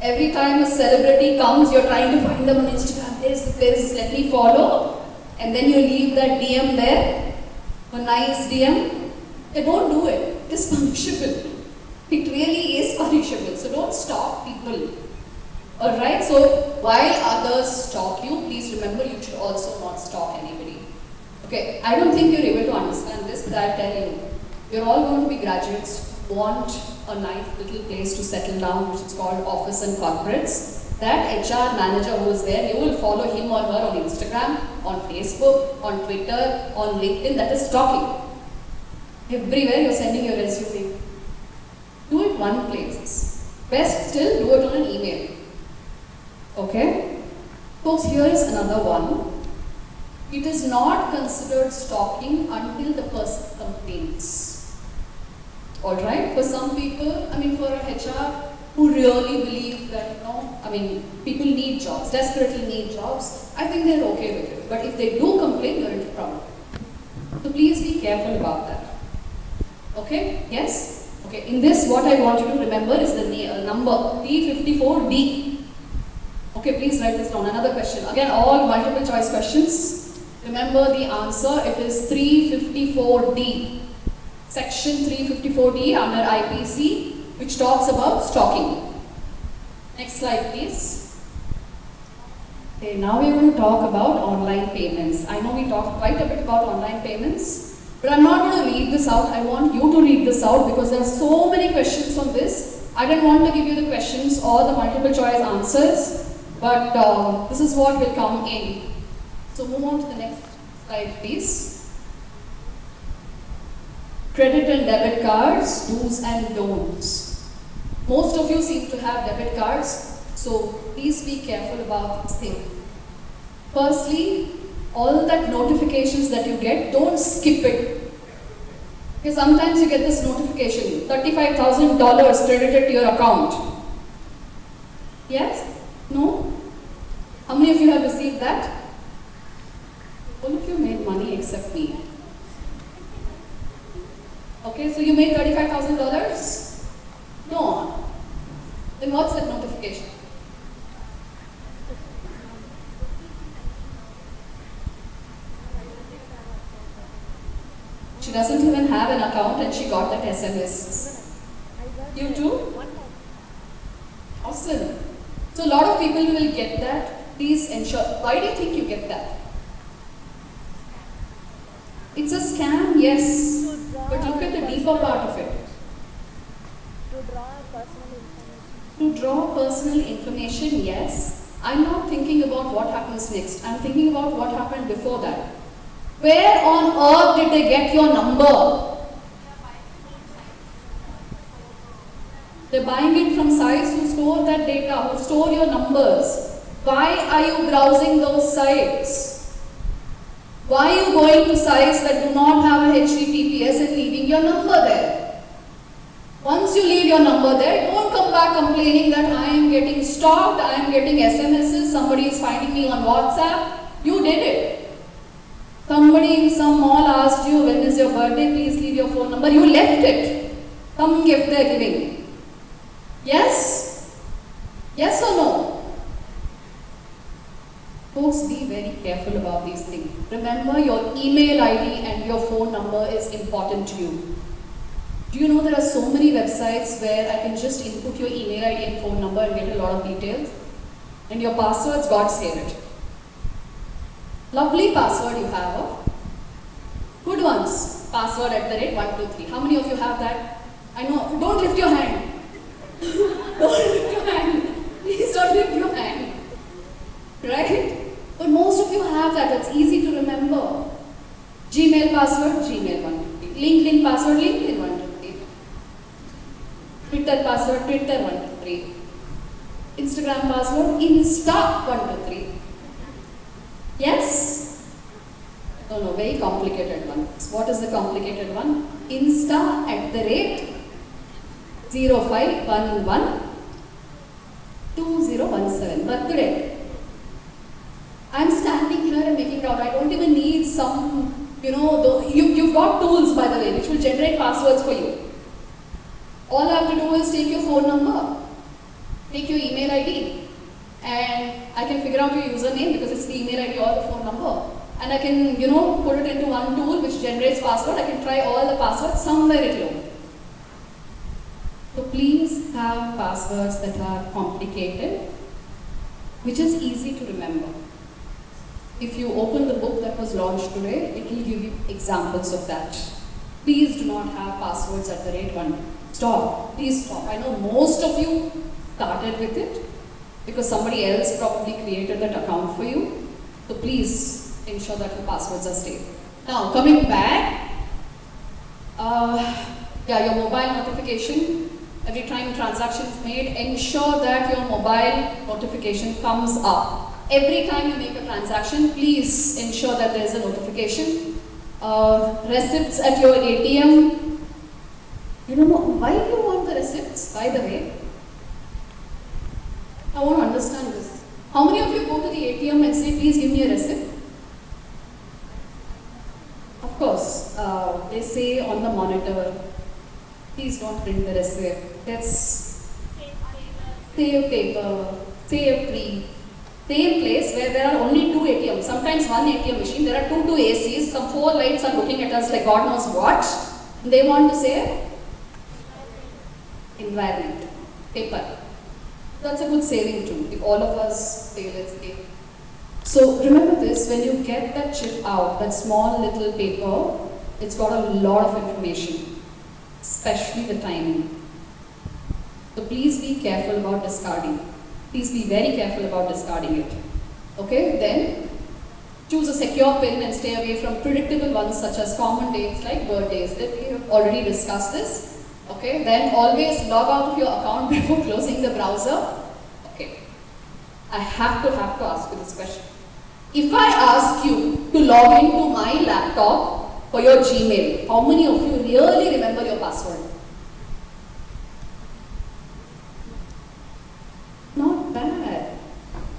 Every time a celebrity comes, you're trying to find them on Instagram. There's, let me follow. And then you leave that DM there, a nice DM. Don't do it. It is punishable. It really is punishable. So don't stalk people. Alright, so while others stalk you, please remember you should also not stalk anybody. Okay, I don't think you're able to understand this, but I'll tell you. You're all going to be graduates, want a nice little place to settle down, which is called office and corporates. That HR manager who is there, you will follow him or her on Instagram, on Facebook, on Twitter, on LinkedIn. That is stalking. Everywhere you're sending your resume. Do it one place. Best still, do it on an email. Okay? Folks, here is another one. It is not considered stalking until the person complains. Alright? For some people, for a HR who really believe that, people need jobs, desperately need jobs, I think they're okay with it. But if they do complain, you're into trouble. So please be careful about that. Okay? Yes? Okay. In this, what I want you to remember is the number P54D. Okay, please write this down. Another question. Again, all multiple choice questions. Remember the answer. It is 354D. Section 354D under IPC, which talks about stalking. Next slide, please. Okay, now we're going to talk about online payments. I know we talked quite a bit about online payments, but I'm not going to read this out. I want you to read this out because there are so many questions on this. I didn't want to give you the questions or the multiple choice answers. But this is what will come in. So move on to the next slide, please. Credit and debit cards, do's and don'ts. Most of you seem to have debit cards, so please be careful about this thing. Firstly, all that notifications that you get, don't skip it. Okay, sometimes you get this notification, $35,000 credited to your account. Yes? No? How many of you have received that? All of you made money except me. Okay, so you made $35,000? No. Then what's that notification? She doesn't even have an account and she got that SMS. You too? Awesome. So a lot of people will get that. Please ensure. Why do you think you get that? It's a scam, yes. But look at the deeper part of it. To draw personal information, yes. I'm not thinking about what happens next. I'm thinking about what happened before that. Where on earth did they get your number? They're buying it from sites who store that data, who store your numbers. Why are you browsing those sites? Why are you going to sites that do not have a HTTPS and leaving your number there? Once you leave your number there, don't come back complaining that I am getting stalked, I am getting SMSs, somebody is finding me on WhatsApp. You did it. Somebody in some mall asked you, when is your birthday, please leave your phone number. You left it. Some gift they are giving. Yes? Yes or no? Folks, be very careful about these things. Remember, your email ID and your phone number is important to you. Do you know there are so many websites where I can just input your email ID and phone number and get a lot of details? And your passwords, God save it. Lovely password you have, huh? Good ones. Password @123. How many of you have that? I know. Don't lift your hand. Don't lift your hand. Please don't lift your hand. Right? But most of you have that. It's easy to remember. Gmail password, Gmail123. LinkedIn password, LinkedIn123. Twitter password, Twitter123. Instagram password, Insta123. Yes? No, very complicated one. What is the complicated one? Insta @0511 2017. Birthday. I'm standing here and making it out. I don't even need some, you've got tools, by the way, which will generate passwords for you. All I have to do is take your phone number, take your email ID, and I can figure out your username because it's the email ID or the phone number. And I can, put it into one tool which generates password. I can try all the passwords, somewhere it will. So please have passwords that are complicated, which is easy to remember. If you open the book that was launched today, it will give you examples of that. Please do not have passwords @1. Stop. Please stop. I know most of you started with it because somebody else probably created that account for you. So please ensure that your passwords are stable. Now, coming back, your mobile notification. Every time transaction is made, ensure that your mobile notification comes up. Every time you make a transaction, please ensure that there is a notification. Receipts at your ATM. You don't know why you want the receipts, by the way. I want to understand this. How many of you go to the ATM and say, please give me a receipt? Of course, they say on the monitor, please don't print the receipt. Let's save paper, save tree. Same place where there are only 2 ATMs, sometimes 1 ATM machine, there are 2 ACs, some 4 lights are looking at us like God knows what. They want to save environment, paper. That's a good saving tool if all of us say let's save. So remember this, when you get that chip out, that small little paper, it's got a lot of information, especially the timing. So please be careful about discarding. Please be very careful about discarding it. Okay, then choose a secure pin and stay away from predictable ones such as common dates like birthdays. That we have already discussed this. Okay, then always log out of your account before closing the browser. Okay, I have to ask you this question. If I ask you to log into my laptop for your Gmail, how many of you really remember your password? Not bad.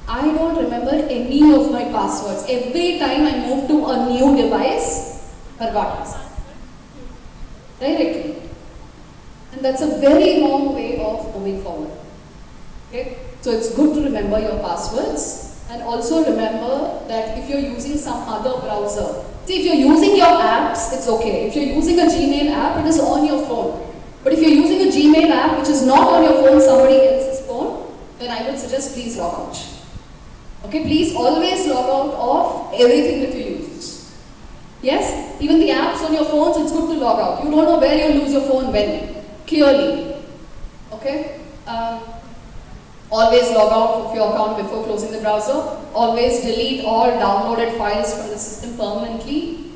I don't remember any of my passwords. Every time I move to a new device, forgot directly. And that's a very wrong way of moving forward. Okay? So it's good to remember your passwords, and also remember that if you're using some other browser, see, if you're using your apps, it's okay. If you're using a Gmail app, it is on your phone. But if you're using a Gmail app which is not on your phone, somebody else's phone, then I would suggest please log out. Okay, please always log out of everything that you use. Yes, even the apps on your phones, it's good to log out. You don't know where you'll lose your phone when. Clearly. Okay? Always log out of your account before closing the browser. Always delete all downloaded files from the system permanently.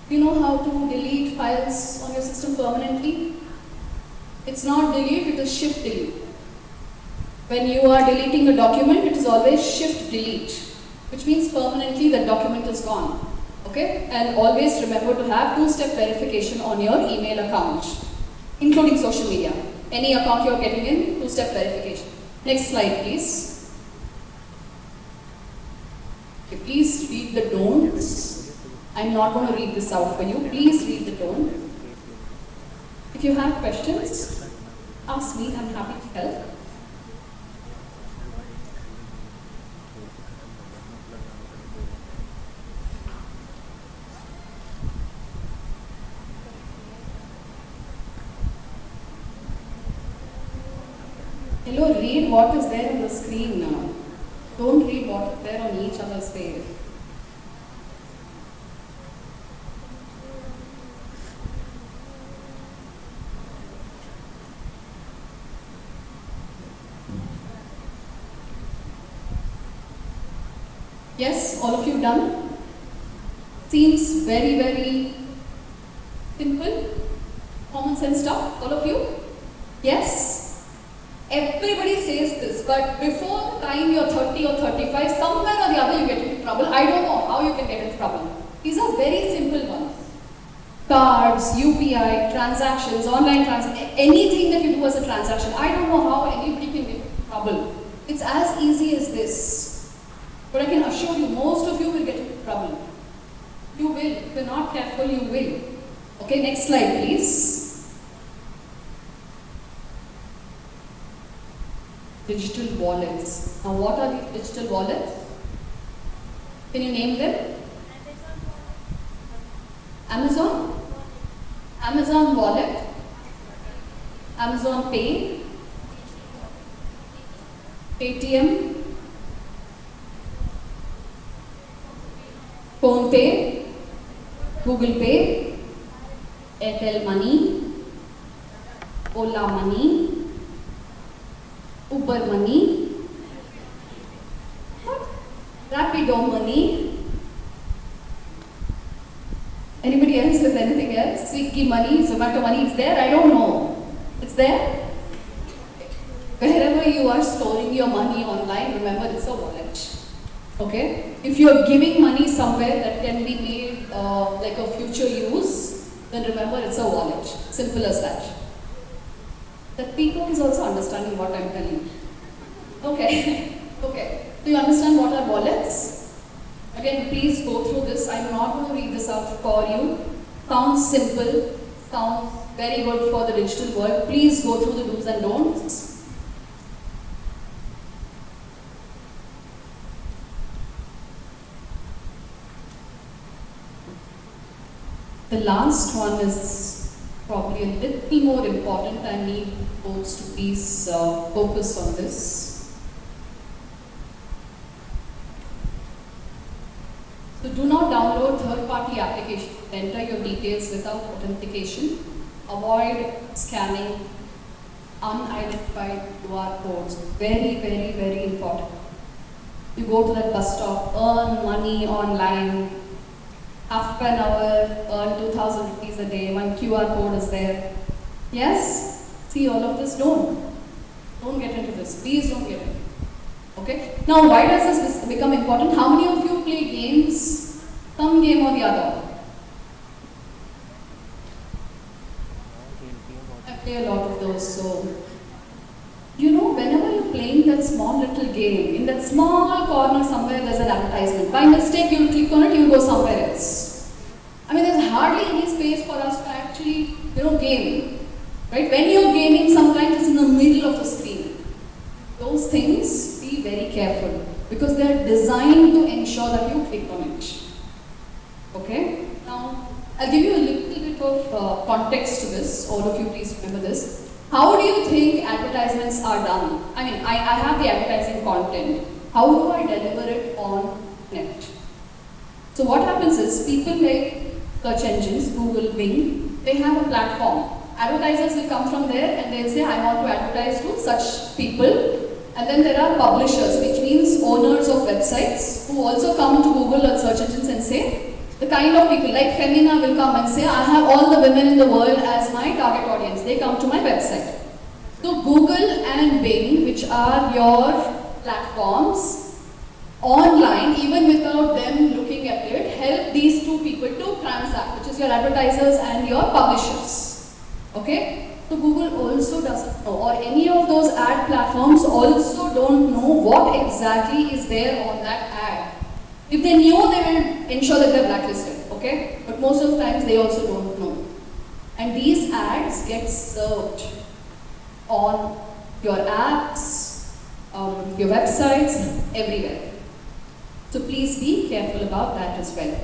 Do you know how to delete files on your system permanently? It's not delete, it is shift delete. When you are deleting a document, it is always shift delete, which means permanently the document is gone. Okay? And always remember to have two-step verification on your email account, including social media. Any account you are getting in, two-step verification. Next slide, please. Okay, please read the don'ts. I'm not going to read this out for you. Please read the don't. If you have questions, ask me. I'm happy to help. Hello, read what is there on the screen now. Don't read what is there on each other's page. Yes, all of you done? Seems very, very simple. Common sense stuff, all of you? Yes? Everybody says this, but before the time you're 30 or 35, somewhere or the other you get into trouble. I don't know how you can get into trouble. These are very simple ones. Cards, UPI, transactions, online transactions, anything that you do as a transaction. I don't know how anybody can get into trouble. It's as easy as this. But I can assure you, most of you will get into trouble. You will. If you're not careful, you will. Okay, next slide, please. Digital wallets. Now, what are these digital wallets? Can you name them? Amazon? Amazon wallet? Amazon Pay? Paytm? Phone Pay? Google Pay? Airtel Money? Ola Money? Uber Money? Rapido Money? Anybody else with anything else? Swiggy Money, Zomato Money, it's there? I don't know. It's there? Wherever you are storing your money online, remember it's a wallet. Okay? If you are giving money somewhere that can be made like a future use, then remember it's a wallet. Simple as that. That peacock is also understanding what I'm telling you. Okay. Okay. Do you understand what are wallets? Again, please go through this. I'm not going to read this out for you. Sounds simple. Sounds very good for the digital world. Please go through the do's and don'ts. The last one is probably a little more important. I need folks to please focus on this. So do not download third-party applications. Enter your details without authentication. Avoid scanning unidentified QR codes. Very, very, very important. You go to that bus stop, earn money online. Half an hour, earn 2,000 rupees a day, one QR code is there. Yes? See all of this? Don't get into this. Please don't get into it. Okay? Now, why does this become important? How many of you play games? Some game or the other? I play a lot of those, so you know, whenever you're playing that small little game, in that small corner somewhere there's an advertisement. By mistake, you'll click on it, you'll go somewhere else. I mean, there's hardly any space for us to actually, game. Right? When you're gaming, sometimes it's in the middle of the screen. Those things, be very careful. Because they're designed to ensure that you click on it. Okay? Now, I'll give you a little bit of context to this. All of you, please remember this. How do you think advertisements are done? I mean, I have the advertising content. How do I deliver it on net? So what happens is, people like search engines, Google, Bing, they have a platform. Advertisers will come from there and they'll say, I want to advertise to such people. And then there are publishers, which means owners of websites, who also come to Google or search engines and say, the kind of people like Femina will come and say, I have all the women in the world as my target audience. They come to my website. So Google and Bing, which are your platforms, online, even without them looking at it, help these two people to transact, which is your advertisers and your publishers. Okay? So Google also doesn't know, or any of those ad platforms also don't know what exactly is there on that ad. If they knew, they will ensure that they're blacklisted. Okay? But most of the times they also don't know. And these ads get served on your apps, your websites, everywhere. So please be careful about that as well.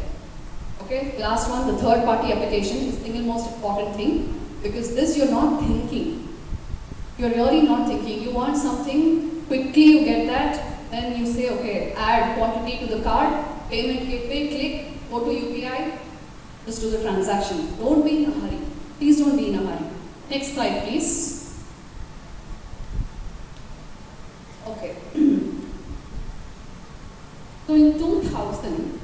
Okay, the last one, the third party application is the single most important thing, because this you're not thinking. You're really not thinking. You want something, quickly you get that, then you say, okay, add quantity to the card, payment gateway, click, go to UPI, just do the transaction. Don't be in a hurry. Please don't be in a hurry. Next slide, please. Okay. So in 2000,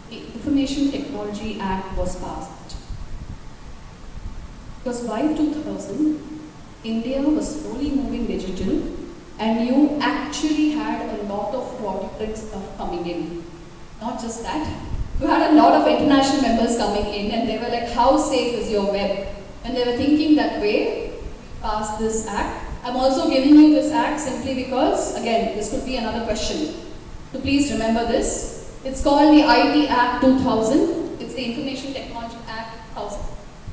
the Information Technology Act was passed. Because by 2000, India was slowly moving digital, and you actually had a lot of fraudulent stuff coming in. Not just that, you had a lot of international members coming in, and they were like, how safe is your web? And they were thinking that way, pass this act. I'm also giving you this act simply because, again, this could be another question. So please remember this. It's called the IT Act 2000. It's the Information Technology Act 2000.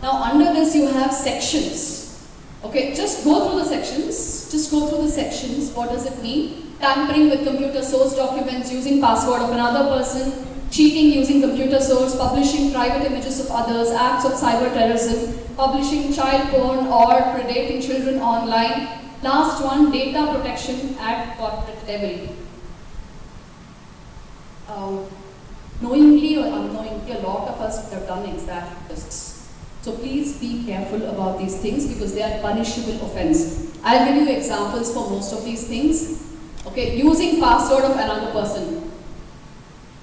Now under this you have sections. Okay, just go through the sections. Just go through the sections. What does it mean? Tampering with computer source documents, using password of another person, cheating using computer source, publishing private images of others, acts of cyber terrorism, publishing child porn or predating children online. Last one, data protection at corporate level. Knowingly or unknowingly, a lot of us have done exactly this. So please be careful about these things because they are punishable offense. I'll give you examples for most of these things. Okay, using password of another person.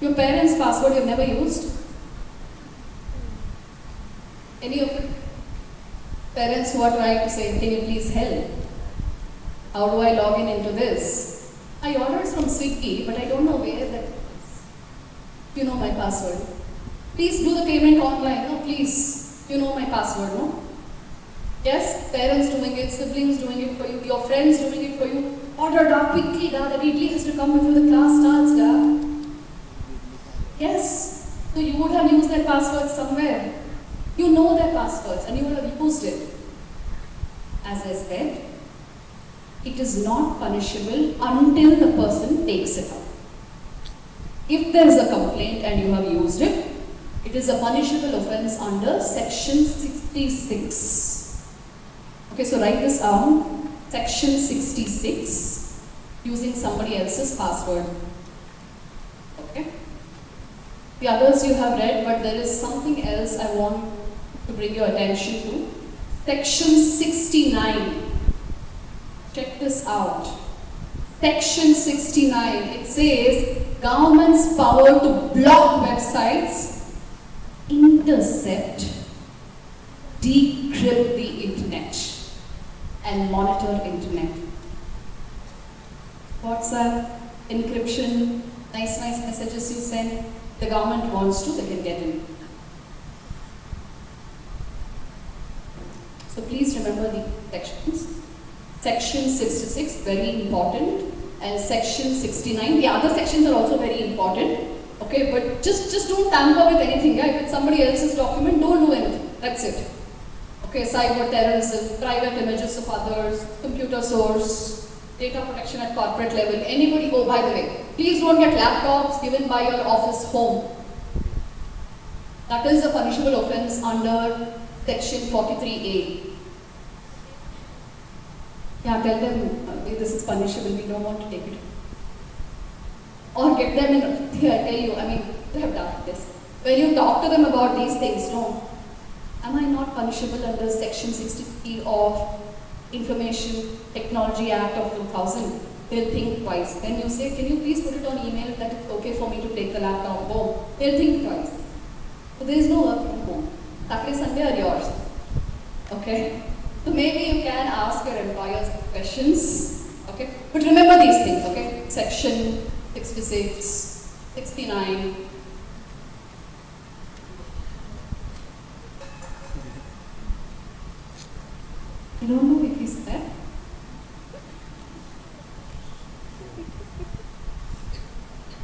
Your parents' password you've never used? Any of you? Parents who are trying to say, can you please help? How do I log in into this? I ordered from Swiggy, but I don't know where that is. You know my password. Please do the payment online. No, please. You know my password, no? Yes, parents doing it, siblings doing it for you, your friends doing it for you. Order da quickly, da. The idli has to come before the class starts, da. Yes. So you would have used their passwords somewhere. You know their passwords and you would have used it. As I said, it is not punishable until the person takes it up. If there is a complaint and you have used it, it is a punishable offense under section 66. Okay, so write this down. Section 66, using somebody else's password. Okay. The others you have read, but there is something else I want to bring your attention to. Section 69. Check this out. Section 69, it says government's power to block websites, intercept, decrypt the internet, and monitor internet. WhatsApp, encryption, nice messages you send, the government wants to, they can get in. So please remember the sections. Section 66, very important, and section 69. The other sections are also very important. Okay, but just don't tamper with anything. Yeah? If it's somebody else's document, don't do anything. That's it. Okay, cyber terrorism, private images of others, computer source, data protection at corporate level. Anybody, oh by the way, please don't get laptops given by your office home. That is a punishable offense under section 43A. Yeah, tell them this is punishable, we don't want to take it. Or get them in, here I tell you, I mean, they have done this. When you talk to them about these things, no, am I not punishable under section 63 of Information Technology Act of 2000? They'll think twice. Then you say, can you please put it on email that it's okay for me to take the laptop home? They'll think twice. So there is no work from home. Saturday, Sunday are yours. Okay? So maybe you can ask your employers questions, okay? But remember these things, okay? Section 66, 69. I don't know if he's there.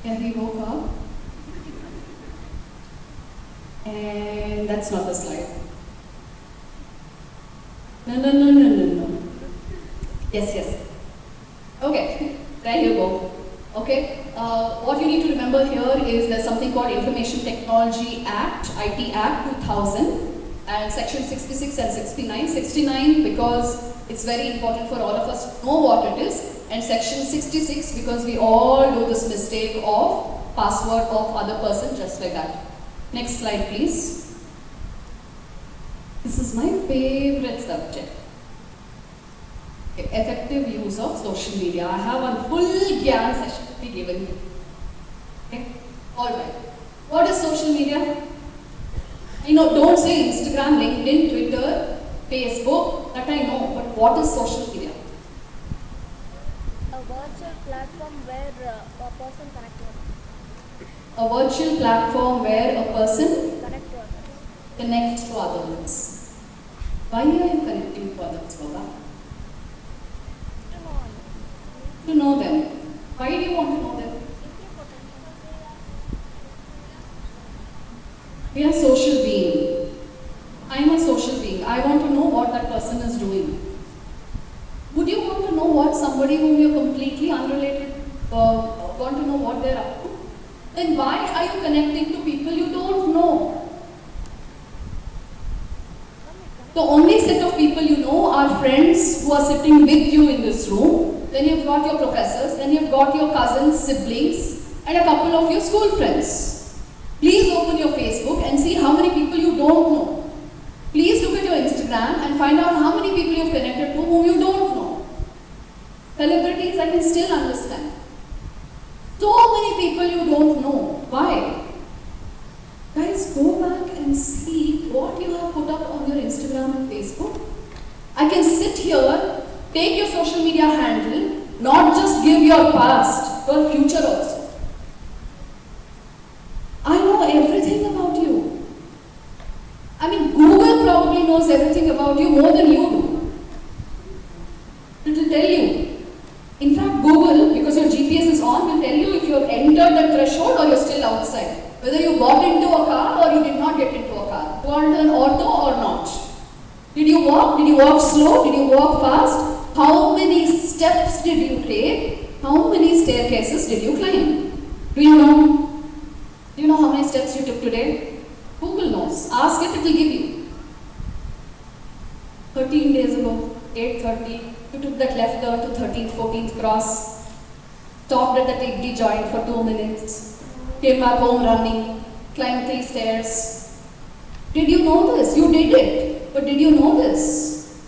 Yeah, he woke up. And that's not the slide. No. Yes. Okay, there you go. Okay, what you need to remember here is there's something called Information Technology Act, IT Act 2000, and section 66 and 69. 69 because it's very important for all of us to know what it is, and section 66 because we all do this mistake of password of other person just like that. Next slide please. This is my favorite subject. Okay, effective use of social media. I have a full Gyan session to be given you. Okay, alright. What is social media? Don't say Instagram, LinkedIn, Twitter, Facebook, that I know, but what is social media? A virtual platform where a person connects to others. A virtual platform where a person Connect to others. connects to others. Why are you connecting to others, Baba? To know them. Why do you want to know them? We are social being. I am a social being. I want to know what that person is doing. Would you want to know what somebody whom you are completely unrelated want to know what they are up to? Then why are you connecting to people you don't know? The only set of people you know are friends who are sitting with you in this room. Then you've got your professors, then you've got your cousins, siblings, and a couple of your school friends. Please open your Facebook and see how many people you don't know. Please look at your Instagram and find out how many people you've connected to whom you don't know. Celebrities, I can still understand. So many people you don't know. Why? Guys, go back and see what you have put up on your Instagram and Facebook. I can sit here, take your social media handle, not just give your past, your future also. I know everything about you. I mean, Google probably knows everything about you more than you do. It will tell you. In fact, Google, because your GPS is on, will tell you if you have entered the threshold or you're still outside. Whether you got into a car or you did not get into a car. You are in an auto or not. Did you walk? Did you walk slow? Did you walk fast? How many steps did you take? How many staircases did you climb? Do you know? Do you know how many steps you took today? Google knows. Ask it, it will give you. 13 days ago, 8:30, you took that left turn to 13th, 14th cross, stopped at the Tigdi joint for 2 minutes, came back home running, climbed 3 stairs. Did you know this? You did it. But did you know this?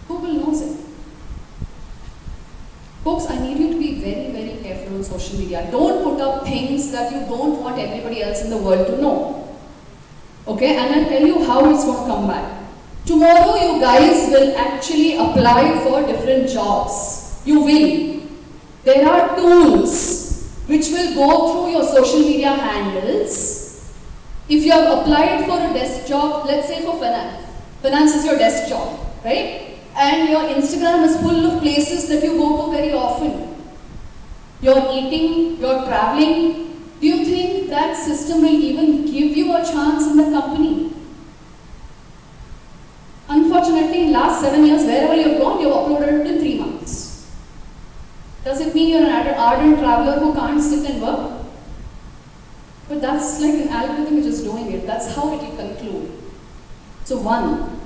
Google knows it. Folks, I need you to be very, very careful on social media. Don't put up things that you don't want everybody else in the world to know. Okay? And I'll tell you how it's going to come back. Tomorrow you guys will actually apply for different jobs. You will. There are tools which will go through your social media handles. If you have applied for a desk job, let's say for finance. Finance is your desk job, right? And your Instagram is full of places that you go to very often. You're eating, you're traveling. Do you think that system will even give you a chance in the company? Unfortunately, in last 7 years, wherever you've gone, you've uploaded it in 3 months. Does it mean you're an ardent traveler who can't sit and work? But that's like an algorithm which is doing it. That's how it will conclude. So 1,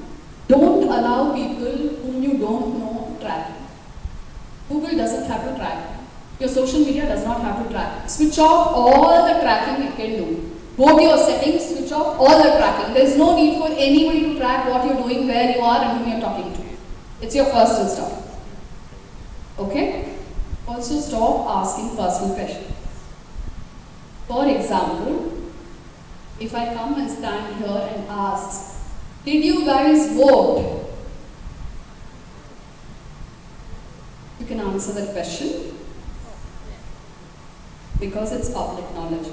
don't allow people whom you don't know to track you. Google doesn't have to track you. Your social media does not have to track you. Switch off all the tracking it can do. Go to your settings, switch off all the tracking. There is no need for anybody to track what you're doing, where you are and whom you're talking to. It's your personal stuff. Okay? Also stop asking personal questions. For example, if I come and stand here and ask, did you guys vote? can answer that question because it's public knowledge.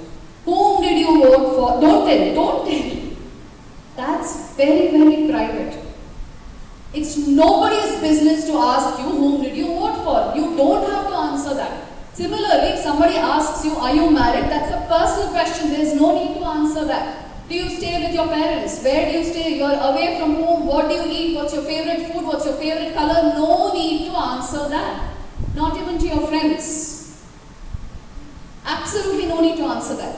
Whom did you vote for? Don't tell. That's very, very private. It's nobody's business to ask you whom did you vote for. You don't have to answer that. Similarly, if somebody asks you, are you married? That's a personal question. There's no need to answer that. Do you stay with your parents? Where do you stay? You're away from home. What do you eat? What's your favorite food? What's your favorite color? No need to answer that. Not even to your friends. Absolutely no need to answer that.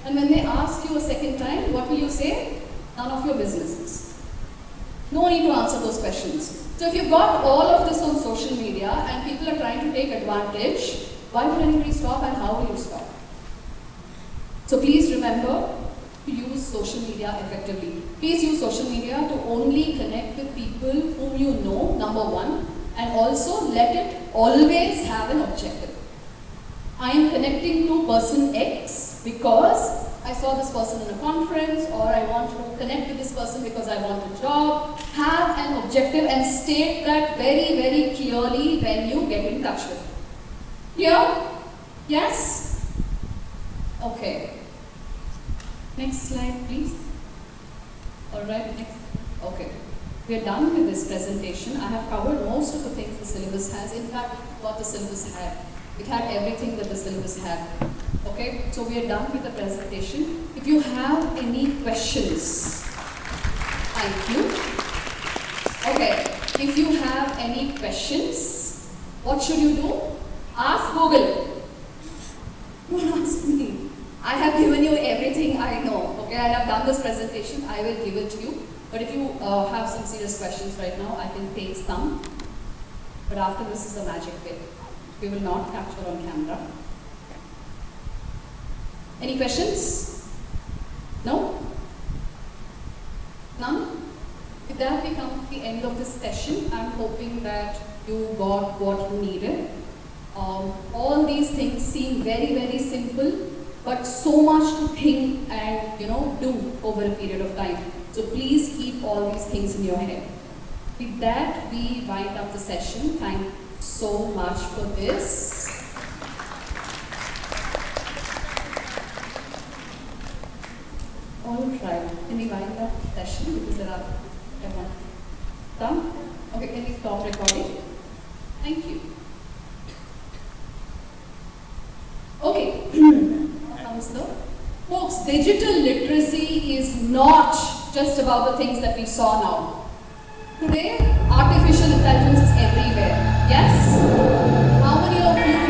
And when they ask you a second time, what will you say? None of your businesses. No need to answer those questions. So if you've got all of this on social media and people are trying to take advantage, why would anybody stop and how will you stop? So please remember to use social media effectively. Please use social media to only connect with people whom you know, number one, and also let it always have an objective. I am connecting to person X because I saw this person in a conference, or I want to connect with this person because I want a job. Have an objective and state that very, very clearly when you get in touch with it. Clear? Yes? Okay. Next slide, please. Alright, next. Okay. We are done with this presentation. I have covered most of the things the syllabus has. In fact, what the syllabus had. It had everything that the syllabus had. Okay, so we are done with the presentation. If you have any questions, thank you. Okay, if you have any questions, what should you do? Ask Google. Don't ask me. I have given you everything I know. Okay, and I've done this presentation. I will give it to you. But if you have some serious questions right now, I can take some. But after this is a magic bit. We will not capture on camera. Any questions? No? None? With that, we come to the end of this session. I'm hoping that you got what you needed. All these things seem very, very simple, but so much to think and do over a period of time. So please keep all these things in your head. With that, we wind up the session. Thank you so much for this. All right, can we wind up the session because there are everyone done? Okay, can we stop recording? Thank you. Okay, comes the folks. Digital literacy is not just about the things that we saw now. Today, artificial intelligence is everywhere. Yes? How many of you know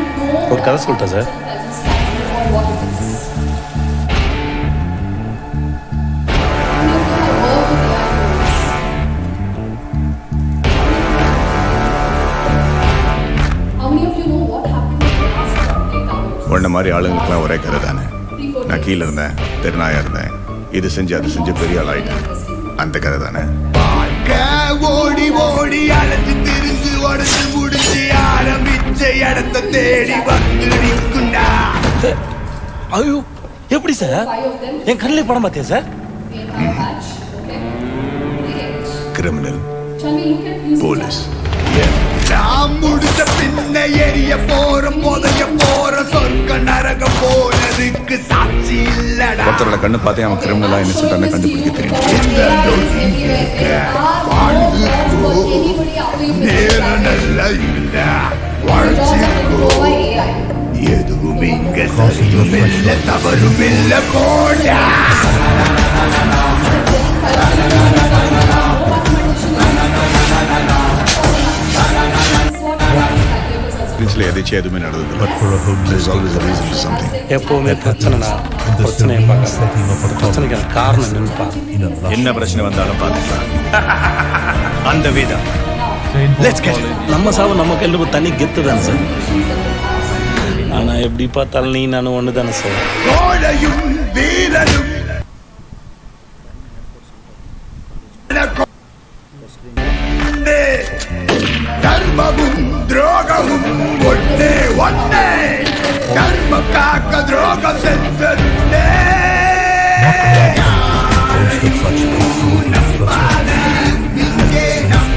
ஒரு கதை சொல்லிட்டா sir intelligence standard or what it is? How many of you have worked with AI? How many of you know what happened in the last 8 hours? உன்ன மாதிரி ஆளுங்களுக்குலாம் ஒரே கதை தானே. நான் கீழே இருந்தேன், தெருநாயா இருந்தேன், இது செஞ்சு பெரிய ஆள் ஆயிட்டேன். அந்த கதை தானே. ஓடி ஓடி அழைச்சு திரிஞ்சு உடச்சு முடிச்சு ஆரம்பிச்ச இடத்தை தேடி வந்து நிற்குண்டா. ஐயோ எப்படி சார் என் கண்ணிலே படம் பார்த்தியா சார்? கிரிமினல் போலீஸ் நாம் முடிச்ச பின்ன எரிய போற புதைய போற சொர்க்க நரகம் போனதுக்கு சாட்சி இல்லடா. ஒருத்தரோட கண்ணு பார்த்தே அவன் கிரிமினலா இன்னசென்ட்டான கண்டுபிடிக்க தெரியும். நேரம் நல்லா இல்ல வாழ்ச்சிக்கோ எதுவும் இங்க சரியும் இல்ல தவறும் இல்ல போடா. எதுவுமே நடந்தது. But for a homeless always a reason for something. எப்பவுமே பிரச்சனைனா பிரச்சனையை பார்க்க பிரச்சனைக்கான காரணம் நினைப்பா. என்ன பிரச்சனை வந்தாலும் பார்த்துக்கலாம். அந்த விதம் நம்ம சாவு நமக்கு எல்லாம் தனி கெத்து தான் சார். ஆனா எப்படி பார்த்தாலும் நீ நானும் ஒன்று தானே சார். கோழையும் வீரனும் கர்மமும் துரோகமும் ஒன்னே ஒன்னே. கர்ம காக்க துரோகம் சென்றே. இங்கே நம்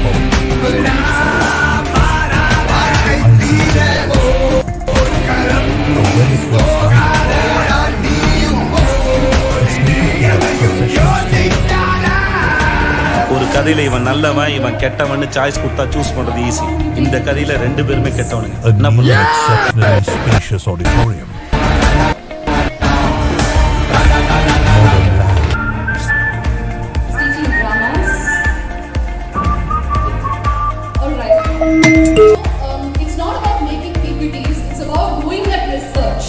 it your mind. It's needed to have professional skills. ஒரு கதையில இவன் நல்லவன் இவன் கெட்டவன்னு சாய்ஸ் கொடுத்தா சூஸ் பண்றது ஈஸி. இந்த கதையில ரெண்டு பேருமே கெட்டவனுங்க. A என்ன new பண்ணுறது? exceptionally spacious auditorium. Modern labs. Teaching dramas. Alright. It's not about making PPTs, it's about doing that research.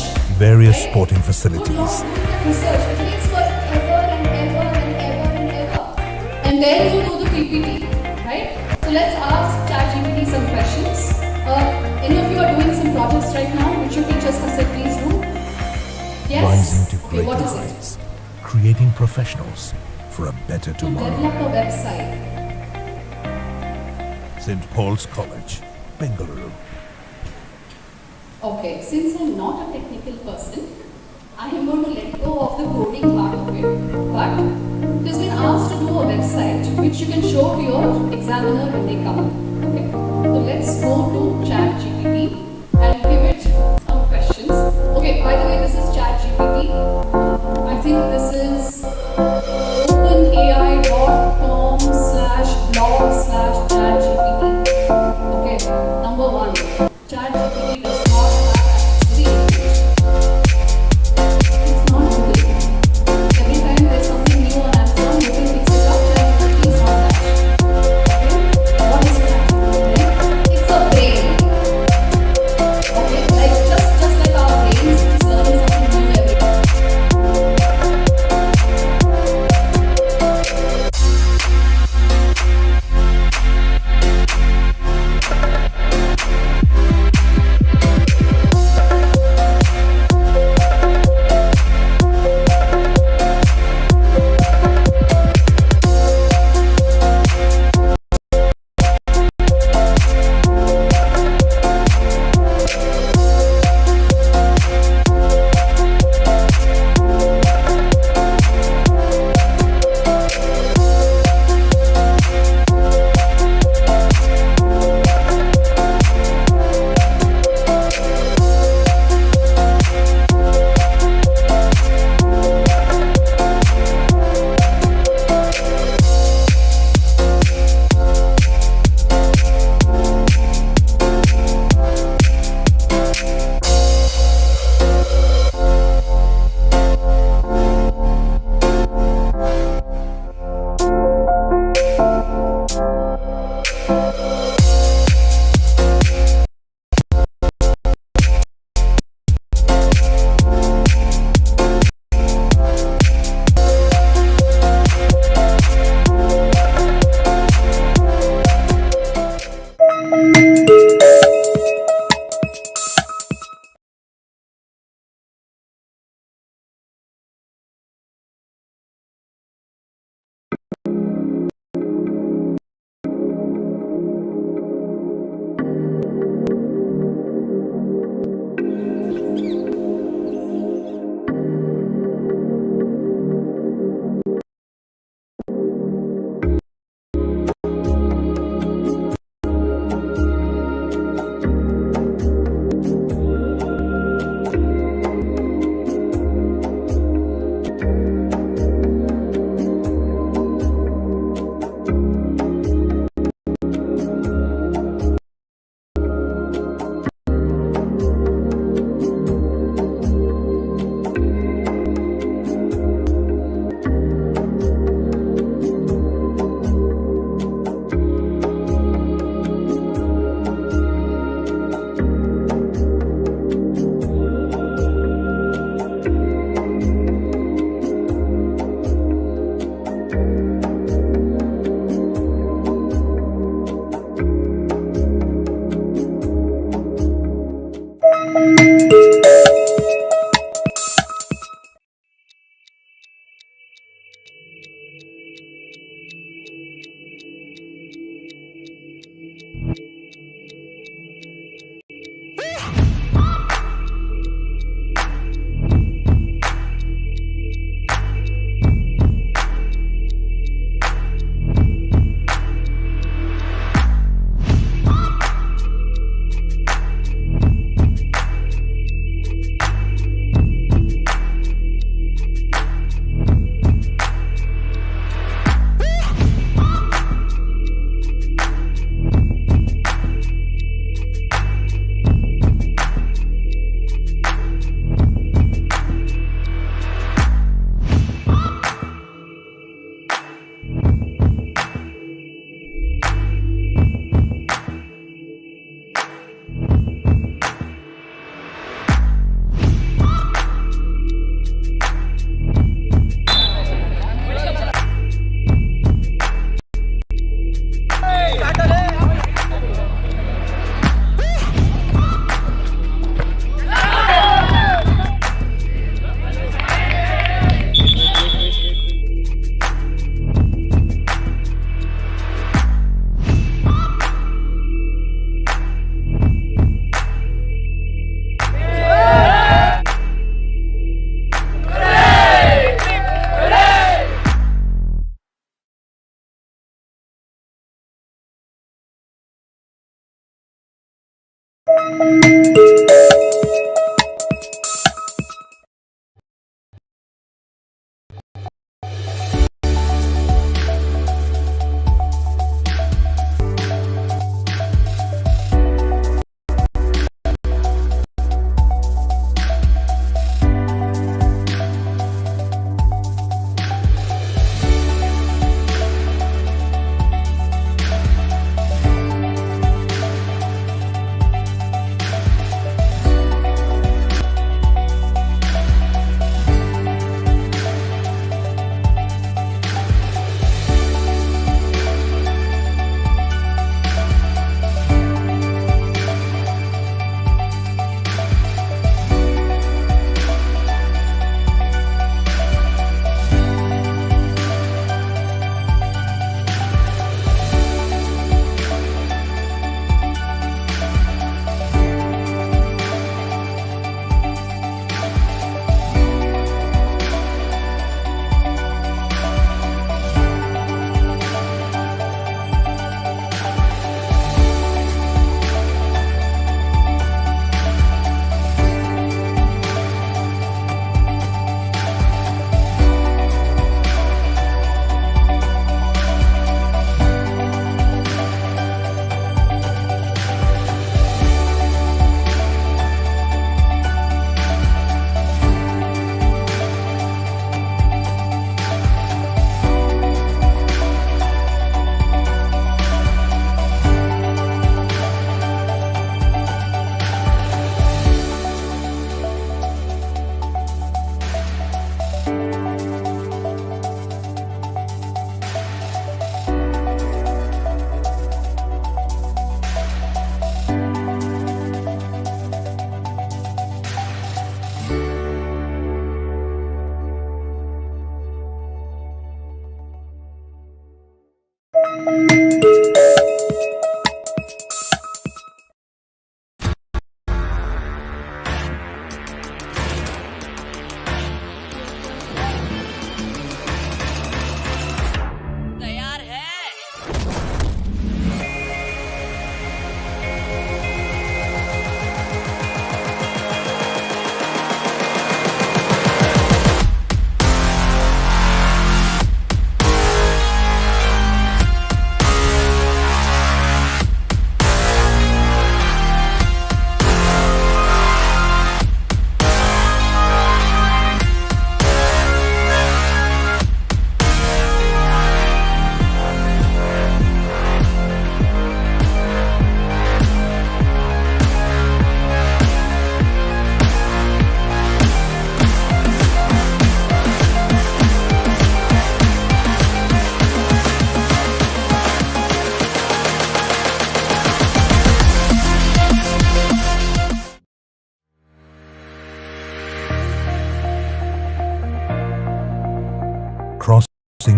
Various sporting facilities. Research. It takes forever and ever and ever and ever. And then you do the PPT, right? So let's ask ChatGPT some questions. Any of you are doing some projects right now, which your teachers have said please do? Yes? Rising to Okay, what greater is it? heights. Creating professionals for a better To tomorrow. develop a website. St. Paul's College, Bengaluru. Okay, since I'm not a technical person, I am going to let go of the coding part of it. But it has been asked to do a website which you can show to your examiner when they come. Okay, so let's go to ChatGPT and give it some questions. Okay, by the way, this is ChatGPT. I think this is openai.com/blog/ChatGPT. Okay, number one, ChatGPT does not have access to the internet. It's not Google. Every time there's something new on Amazon, Google picks it up. ChatGPT is not that. Okay, what is that? Okay? It's a brain.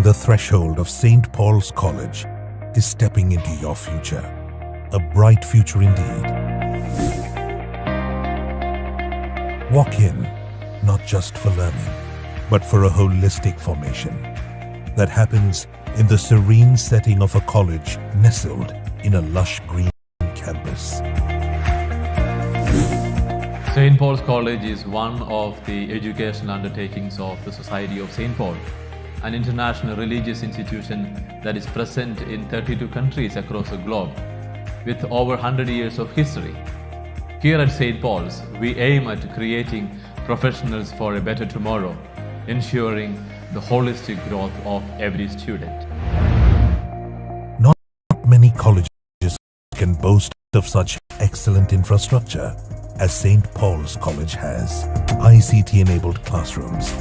The threshold of St. Paul's College is stepping into your future. A bright future indeed. Walk in, not just for learning, but for a holistic formation that happens in the serene setting of a college nestled in a lush green campus. St. Paul's College is one of the educational undertakings of the Society of St. Paul, an international religious institution that is present in 32 countries across the globe, with over 100 years of history. Here at St. Paul's, we aim at creating professionals for a better tomorrow, ensuring the holistic growth of every student. Not many colleges can boast of such excellent infrastructure as St. Paul's College has. ICT-enabled classrooms,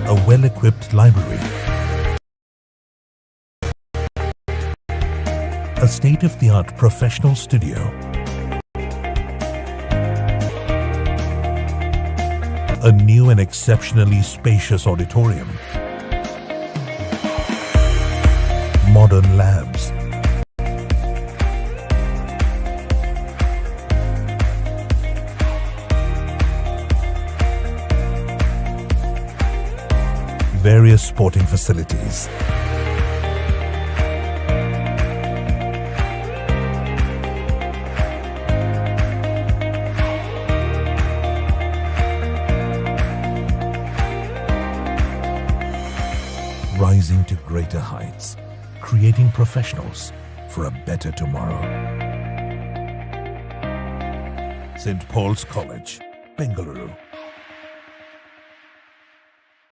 a well-equipped library, a state-of-the-art professional studio, a new and exceptionally spacious auditorium, modern labs, various sporting facilities, rising to greater heights, creating professionals for a better tomorrow. St. Paul's College, Bengaluru.